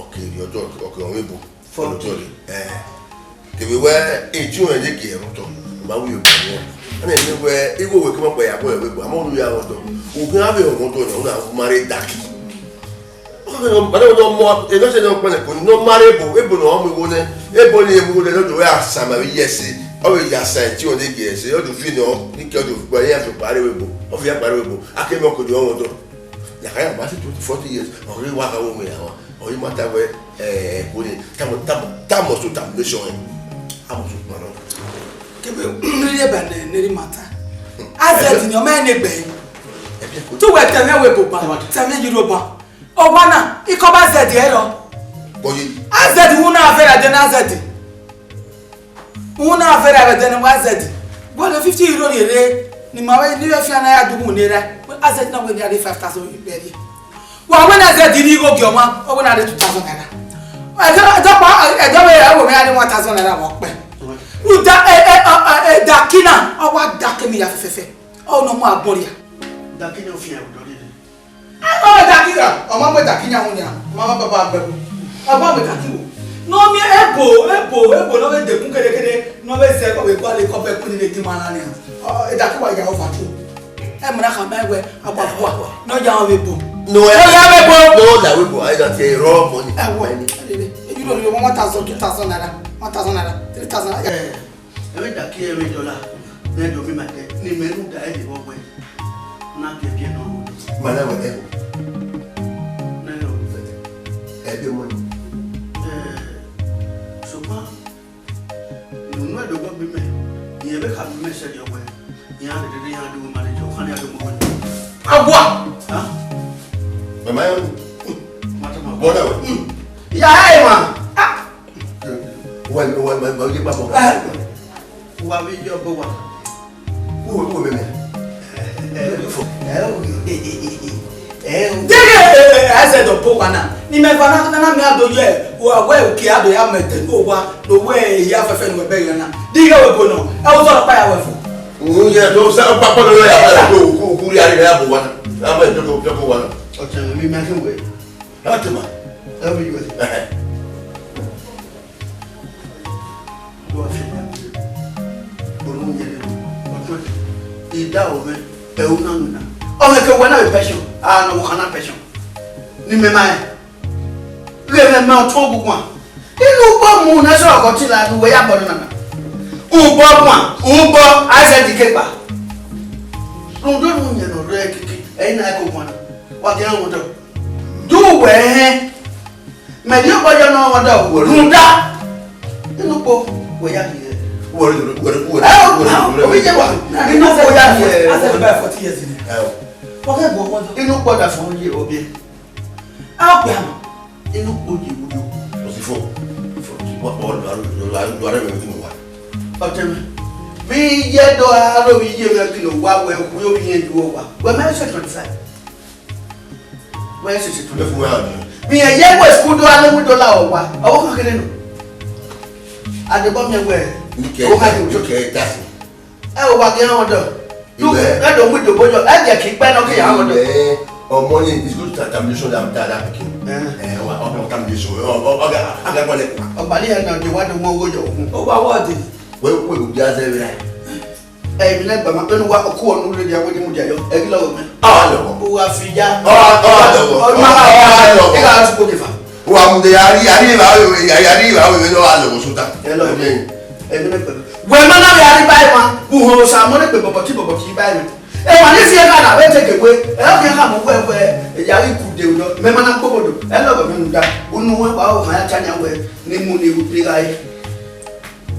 Ọ̀kẹ́rì ọjọ́ ọ̀kẹ́ ọ̀hún ìbò. Ọjọ́ rẹ̀. Kèwé wẹ́ èjì òun ẹ̀dẹ́ kì í ẹ̀rọ tọ̀. Màá wí òbí wọn. Ẹni ẹni wẹ́ igbo wẹ̀ kí wọ́n pẹ̀ yàgbọ́ ẹ̀wé bò àmọ́ olùyà wọn tọ̀. Ògùn á bẹ̀ ọ̀hún tó yàn ó náà máré dàkí. Bàdéwọ̀n mọ ẹ̀dọ́sẹ̀ náà pẹ̀lẹ̀ kò ní náà máré bò ébò náà wọ́n mú ìwọ náà ébò ní ewu náà lọ́dọ̀ wẹ́ àsàmàwí yẹ̀sẹ̀ ọ̀rọ̀ ìyàsà ẹ̀ tí wọ́n dé gẹ̀ẹ́sẹ̀ ọdún fi náà ní kí ọdún gbọ́ ẹ̀yà fi parí wẹ̀ bò wọ́n fi yà parí wẹ̀ bò akéwì ọkọ̀ ọ̀hún tọ̀. Yàkáyà bá sì tó 40 years ọ̀rẹ́ wà káwọ́ mi àwọn ọ̀rẹ́ máa tàwẹ̀ ẹ̀ẹ́kọ́ ni támọ̀sọ̀ tàmílẹ́sọ̀ ẹ̀ àmọ̀sọ̀ pàrọ̀. Kebe nri ebe na nri mata. Azet ni o me ne gbe. Tu we teme we boba. Teme Yoruba. O bana iko ba zed e lo. Boyi. Azet una afera de na azet. Una afera de na azet. Bo le 50 euro ni re ni ma we ni we fi ana ya dugu ni re. Azet na we ni ade 5000 iberi. Wa we na azet ni go gioma, o we na ade 2000 naira. Edo we ade 1000 naira mo pe. Dakina awa dakemi ya fefefe o no mo agboria Dakina o fi e do de dakina o ma mo dakina won ya ma baba agbebu aba mo dakiwo no mi ebo no be dekun kede no be se ko be kwa le ko be kun ni ti mana ni dakiwa ya o fa tu e mra ka ba we agbabuwa no ja o ebo no ya ebo no la ebo I don't say raw money you don't know 1000 2000 naira 1000 naira 3000 naira ẹ̀mí dàkí ẹ̀mí dọ́là ní ẹ̀dọ̀ mi máa tẹ̀ ní mẹ́nu dà ẹ̀ lè wọ́pẹ́ náà kẹ̀kẹ́ náà wọ́n. Màdà wẹ̀ ẹ̀. Náà yọ̀ ẹ̀ẹ́dẹ̀ mọ́ni. Ṣùgbọ́n ìrònú ẹ̀dọ́gbọ́n bí mẹ́ ìyẹn bẹ́ẹ̀ kà bí mẹ́ ṣẹ̀dí ọ̀pẹ́ ìyẹn á dẹ̀dẹ̀ yẹn á dẹ̀wọ̀ máa lè jẹ́ ọ̀kan ní àdéhùn ọ̀pẹ́. Abua. Màmá yọ̀ bọ́dà wẹ̀. Ìyá ẹ̀ mà. Wọ́n yé papọ̀. Wà mí yọ bó wà. Wọ́n mẹ́mẹ́. Dege ase do po wana ni me fana na mi adojo e wo we ki ado ya mete no wa no we ya fefe no be yana diga we bono e wo so pa ya we fo o ye do sa pa pa lo ya do ku ri ari ya bo wana ama do ko wana o te mi ma kin we ha te ma e we yo do fi bono mo ye o to ida o me e o na na o me ke wana be passion ah no kana passion ni me ma le me ma to gugu a inu bo mu na so ko ti la nu we ya bo na na u bo mu a u bo a se di kepa don't know kiki ain't I go one what you want to do where me you boy no want to do that you know go we are here we just you know go here as about 40 years in what I go you know what that for you obi how be am you know go you for what all me ye do aro we ye we kilo wa we we ye do wa we me say 25 we say 25 me ye we school do alo mu dollar o wa o kan kene no ade bo me we o ha do okay that's e o wa ge won do you e do mu do bojo e je ki pe no ke ya won do or money is good to termination that picking wa o termination o ga go le o bali e na de wa do mo gojo o wa what we be as every night mi le gba ma pe nu wa ko onu le dia we di mu dia yo e ki lo mi lo o wa fi ja lo ma lo e ka su ko ke fa wa mu de ari ba we no lo so ta e lo mi le gba we ma na ya ri bai ma bu ho sa mo le pe bobo ti bai mi e wa ni fi e ka da we te ke we e o ke ka mo we e ya ri ku de o me ma na ko bodo e lo mi nu da unu wa ba o ma ya chanya we ni mu ni u pri gai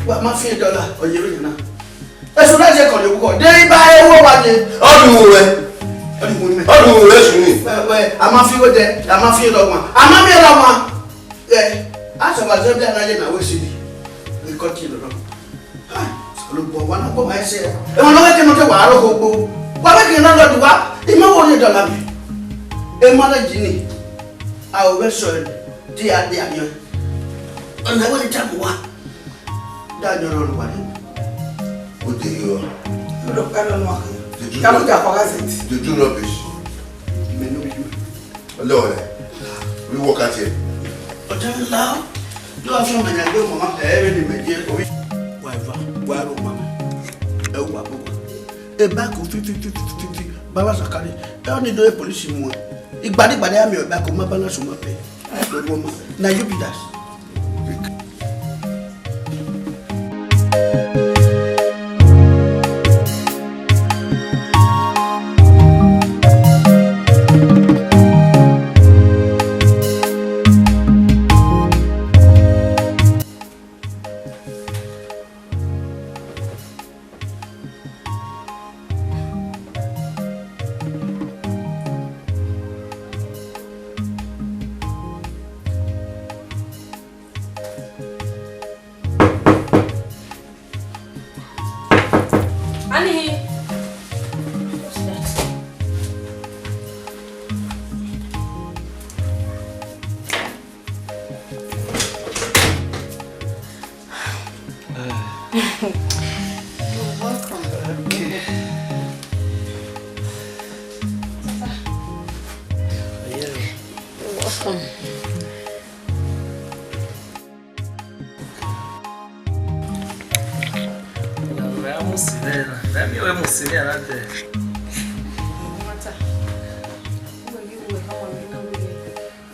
wa ma fi dollar o ye ri na eso na je ko le ko de ba e wo wa je odun we sun ni we a ma fi wo de a ma fi do ma a ma mi ro ma a so ba je bi na je na we si bi ko ti lo ah so lo bo wa na ko ma se e mo lo ke mo te wa ro ko gbo wa be ki na lo du wa e ma wo ni dollar mi e ma la ji ni a o be so di a yo ona wo ni ta mo wa da joro lo wa ni o de yo lo ka lo mo ka mo ja pa gazette de do rubbish me no you Lord we work at here o ja la do a fun me na go mo e be ni me je o wa ro mama e wa bo e ba ko fi baba sakari e o ni do e police mu igbadi ami o ba ko ma balance mo pe na you be that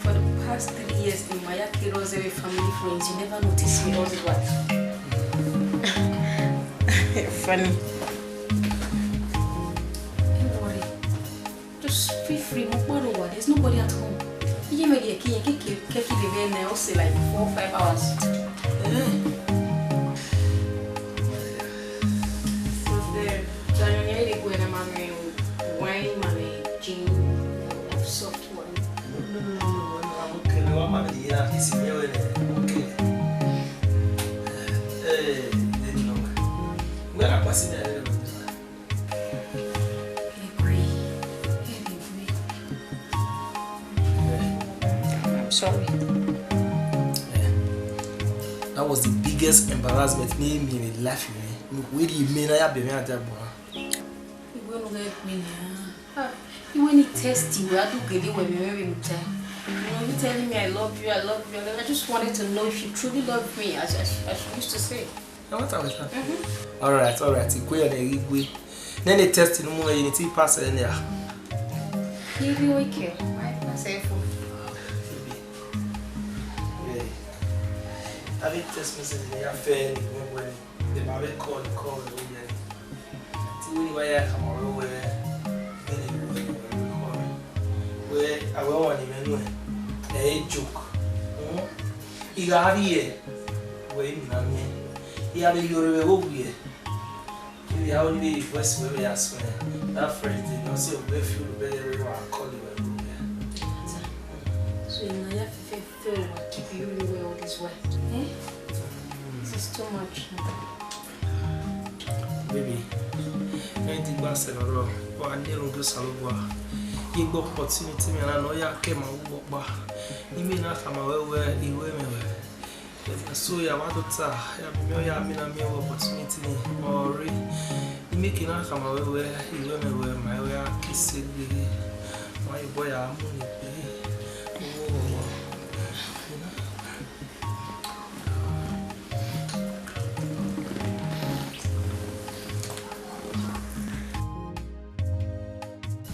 For the past 3 years in my Kirozere family friends, you never noticed me all the while. Funny. Don't worry. Just feel free. There's nobody at home. You made a key and keep the also like 4 or 5 hours. So there, Daniel, when I'm wine, money, gin, soft wine. No, I'm okay. No, I'm not here. He's in here. Okay. No. Where am I passing there? I'm sorry. That was the biggest embarrassment me in life. Where do you mean I have been at that boy? You when he test you, I do get it when you marry me. You telling me I love you, and I just wanted to know if you truly love me, as you used to say. What are we talking? Alright. You go on a way. Then they test in more you need to pass in there. You okay? I say for. I didn't test message in the affair when the call. See when you come over. one even a joke. You got here. Wait, Mammy. You have your over here. You have only first very as that friend did not say, we feel very well. Call you. So, you have to feel keep you really well this way. Eh? This is too much. Baby, anything bad at all. But I need to do something. You got opportunity, and I know you came out back. You may not come away where you were. So you want to tell you have been a mere opportunity or you make it not come away where you were my way kissing my boy. I'm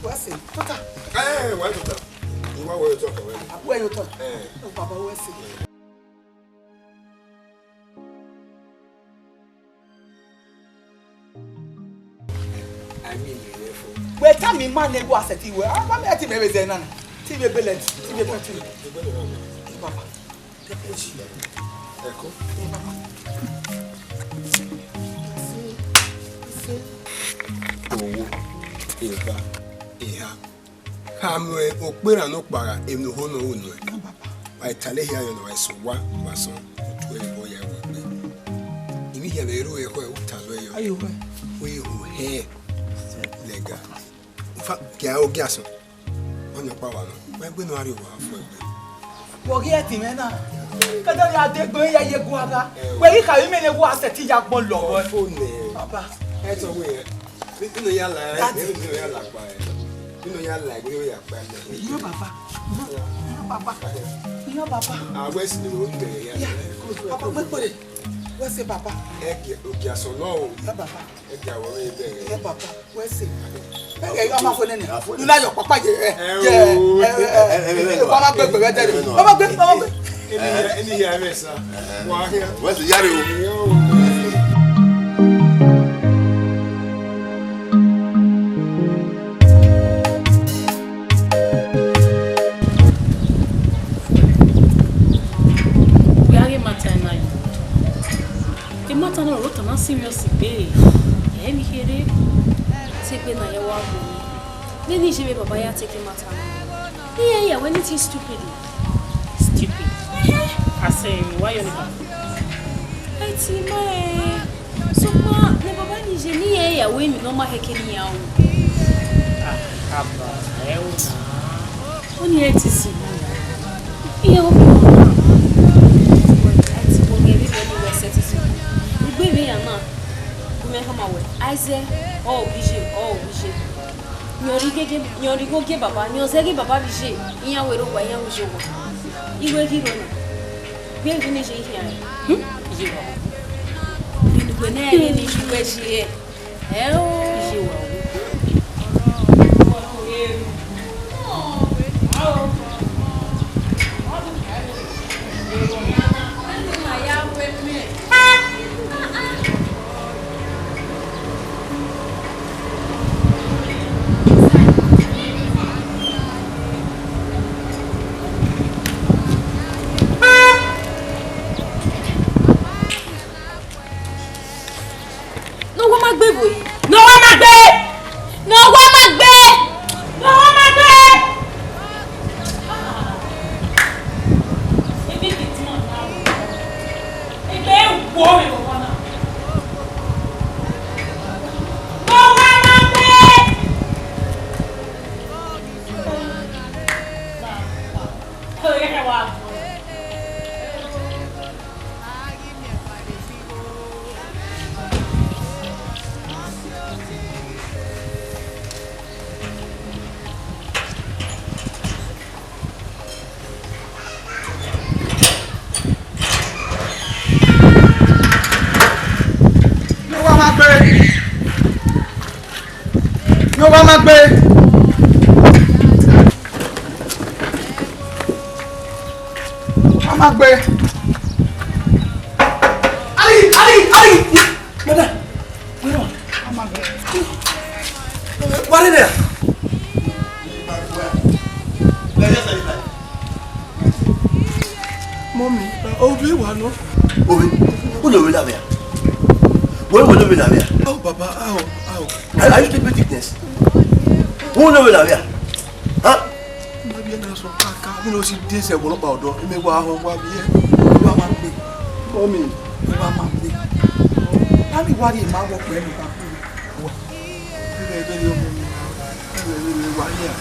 What's it? Tota. Hey, why Tota? You want where you talk already? Where you talk? Oh, Papa, what's it? I mean, where tell me man go as a tea where I'm at him every day. TV billet, TV billet. Papa. Echo. Eva, Eha. Hamwe, Okbera no para, em no hono uno. I tell you, I saw what was on 12 boy. Immediately, we were Talo. Are you we who hair lega? In fact, Gao Gasson on your power. When we know you are for forget him, Anna. Kada ya de go ya ye guaga. Where you can even go as a tea jack ball. Papa, that's a way. You know, you're like, you know, you're like, you Papa. Papa. You Papa. I was the room there. Papa, where's the Papa? Okay, so no, Papa. Papa, where's it? I'm not going to you like your Papa. Yeah, Papa, any here, sir. What's the yard? Seriously, babe. Let me hear it. Take me now, you want me. Then you should Baba ya take him out. Yeah, when it is stupid. Stupid. I say, why you never? I see my. So, ma, ne Baba ni genie ya we mi no ma hekeni ya. Ah, Abba, eu na. Only it is. Yeah, baby, I'm not. You come away. I say, oh, Biji. You're go give Baba. You're saying Baba Biji. You will go. You will go. You will give him. We are finished here. You will never finish here. Oh, What is it? Mommy. Obi wa no. Obi. Who know we la here? Where we know we la here? Oh papa, how? Are you stupid thickness? Who know we la here? Huh? Maybe na so kaka. We no see this e wo pa odo. E me wa ho wa bi e. Wa ma pe. Mommy, wa ma pe. Ani wa ri ma wo pe ni pa. Wa. Ebe ebe yo mo. Ebe wa here.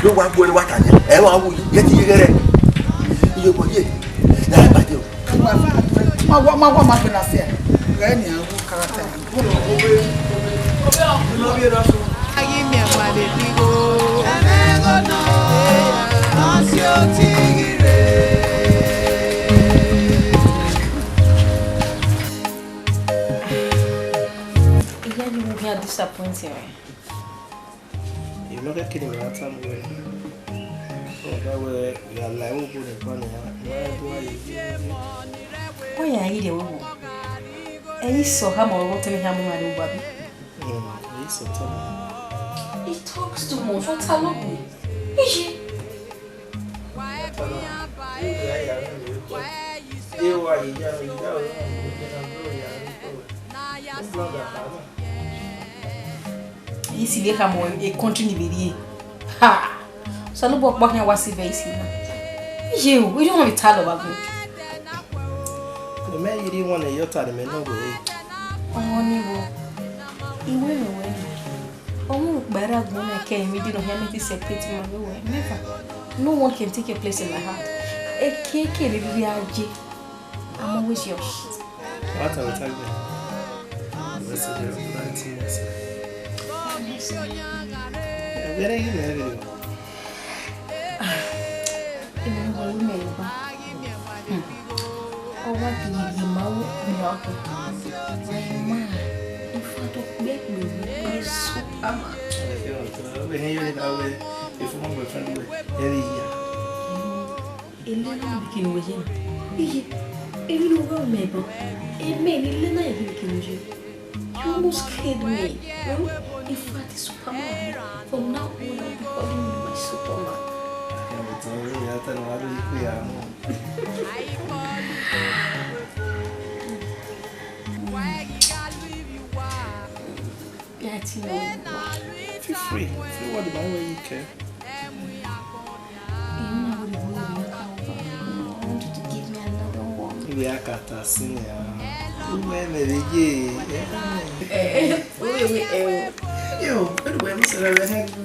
Ló wá gbọ́ ní wákàtí ẹ̀ wá wò yẹ ti yẹ rẹ̀ iye kò yé náà bàjẹ́ o. má wá má fi na sí ẹ̀ rẹ̀ ní àwọn kárátà ẹ̀. ayé mi ẹ̀wà lè fi go. ẹ̀rẹ́gọ́ náà ọ̀sẹ̀ ò tí ì rè. Ìyá ni mo fi disappointing rẹ̀. You're not kidding me, that's time away. Oh, that way, we are like, we'll put it on Why are you the one? And you saw how more to me, how more I do, Bobby. He's so tough. He talks too much. What's a lot with? Is she? Ici les rameaux et continue de dire. Ha! Ça nous boit bien voir si bien ici. You, we don't want to tell about it. The man you didn't want to yell at him, no way. Oh, Nibo. He went away. Oh, better go and came. We didn't have anything separate from my way. Never. No one can take your place in my heart. A cake, I'm always yours. What are we talking about? What's the difference? Where are you married? Oh, what do you know? My man, in front of me, is Superman. We hear it away. If one boyfriend will every year. A little begin with him. Even over Mabel, a man in the night can you. You almost scared me. Well, if I is Superman, from now on I'll be calling you my Superman. Feel free. Feel what the way you care. I want you to give me another one. We are catastrophe. Yo, but when we said I had to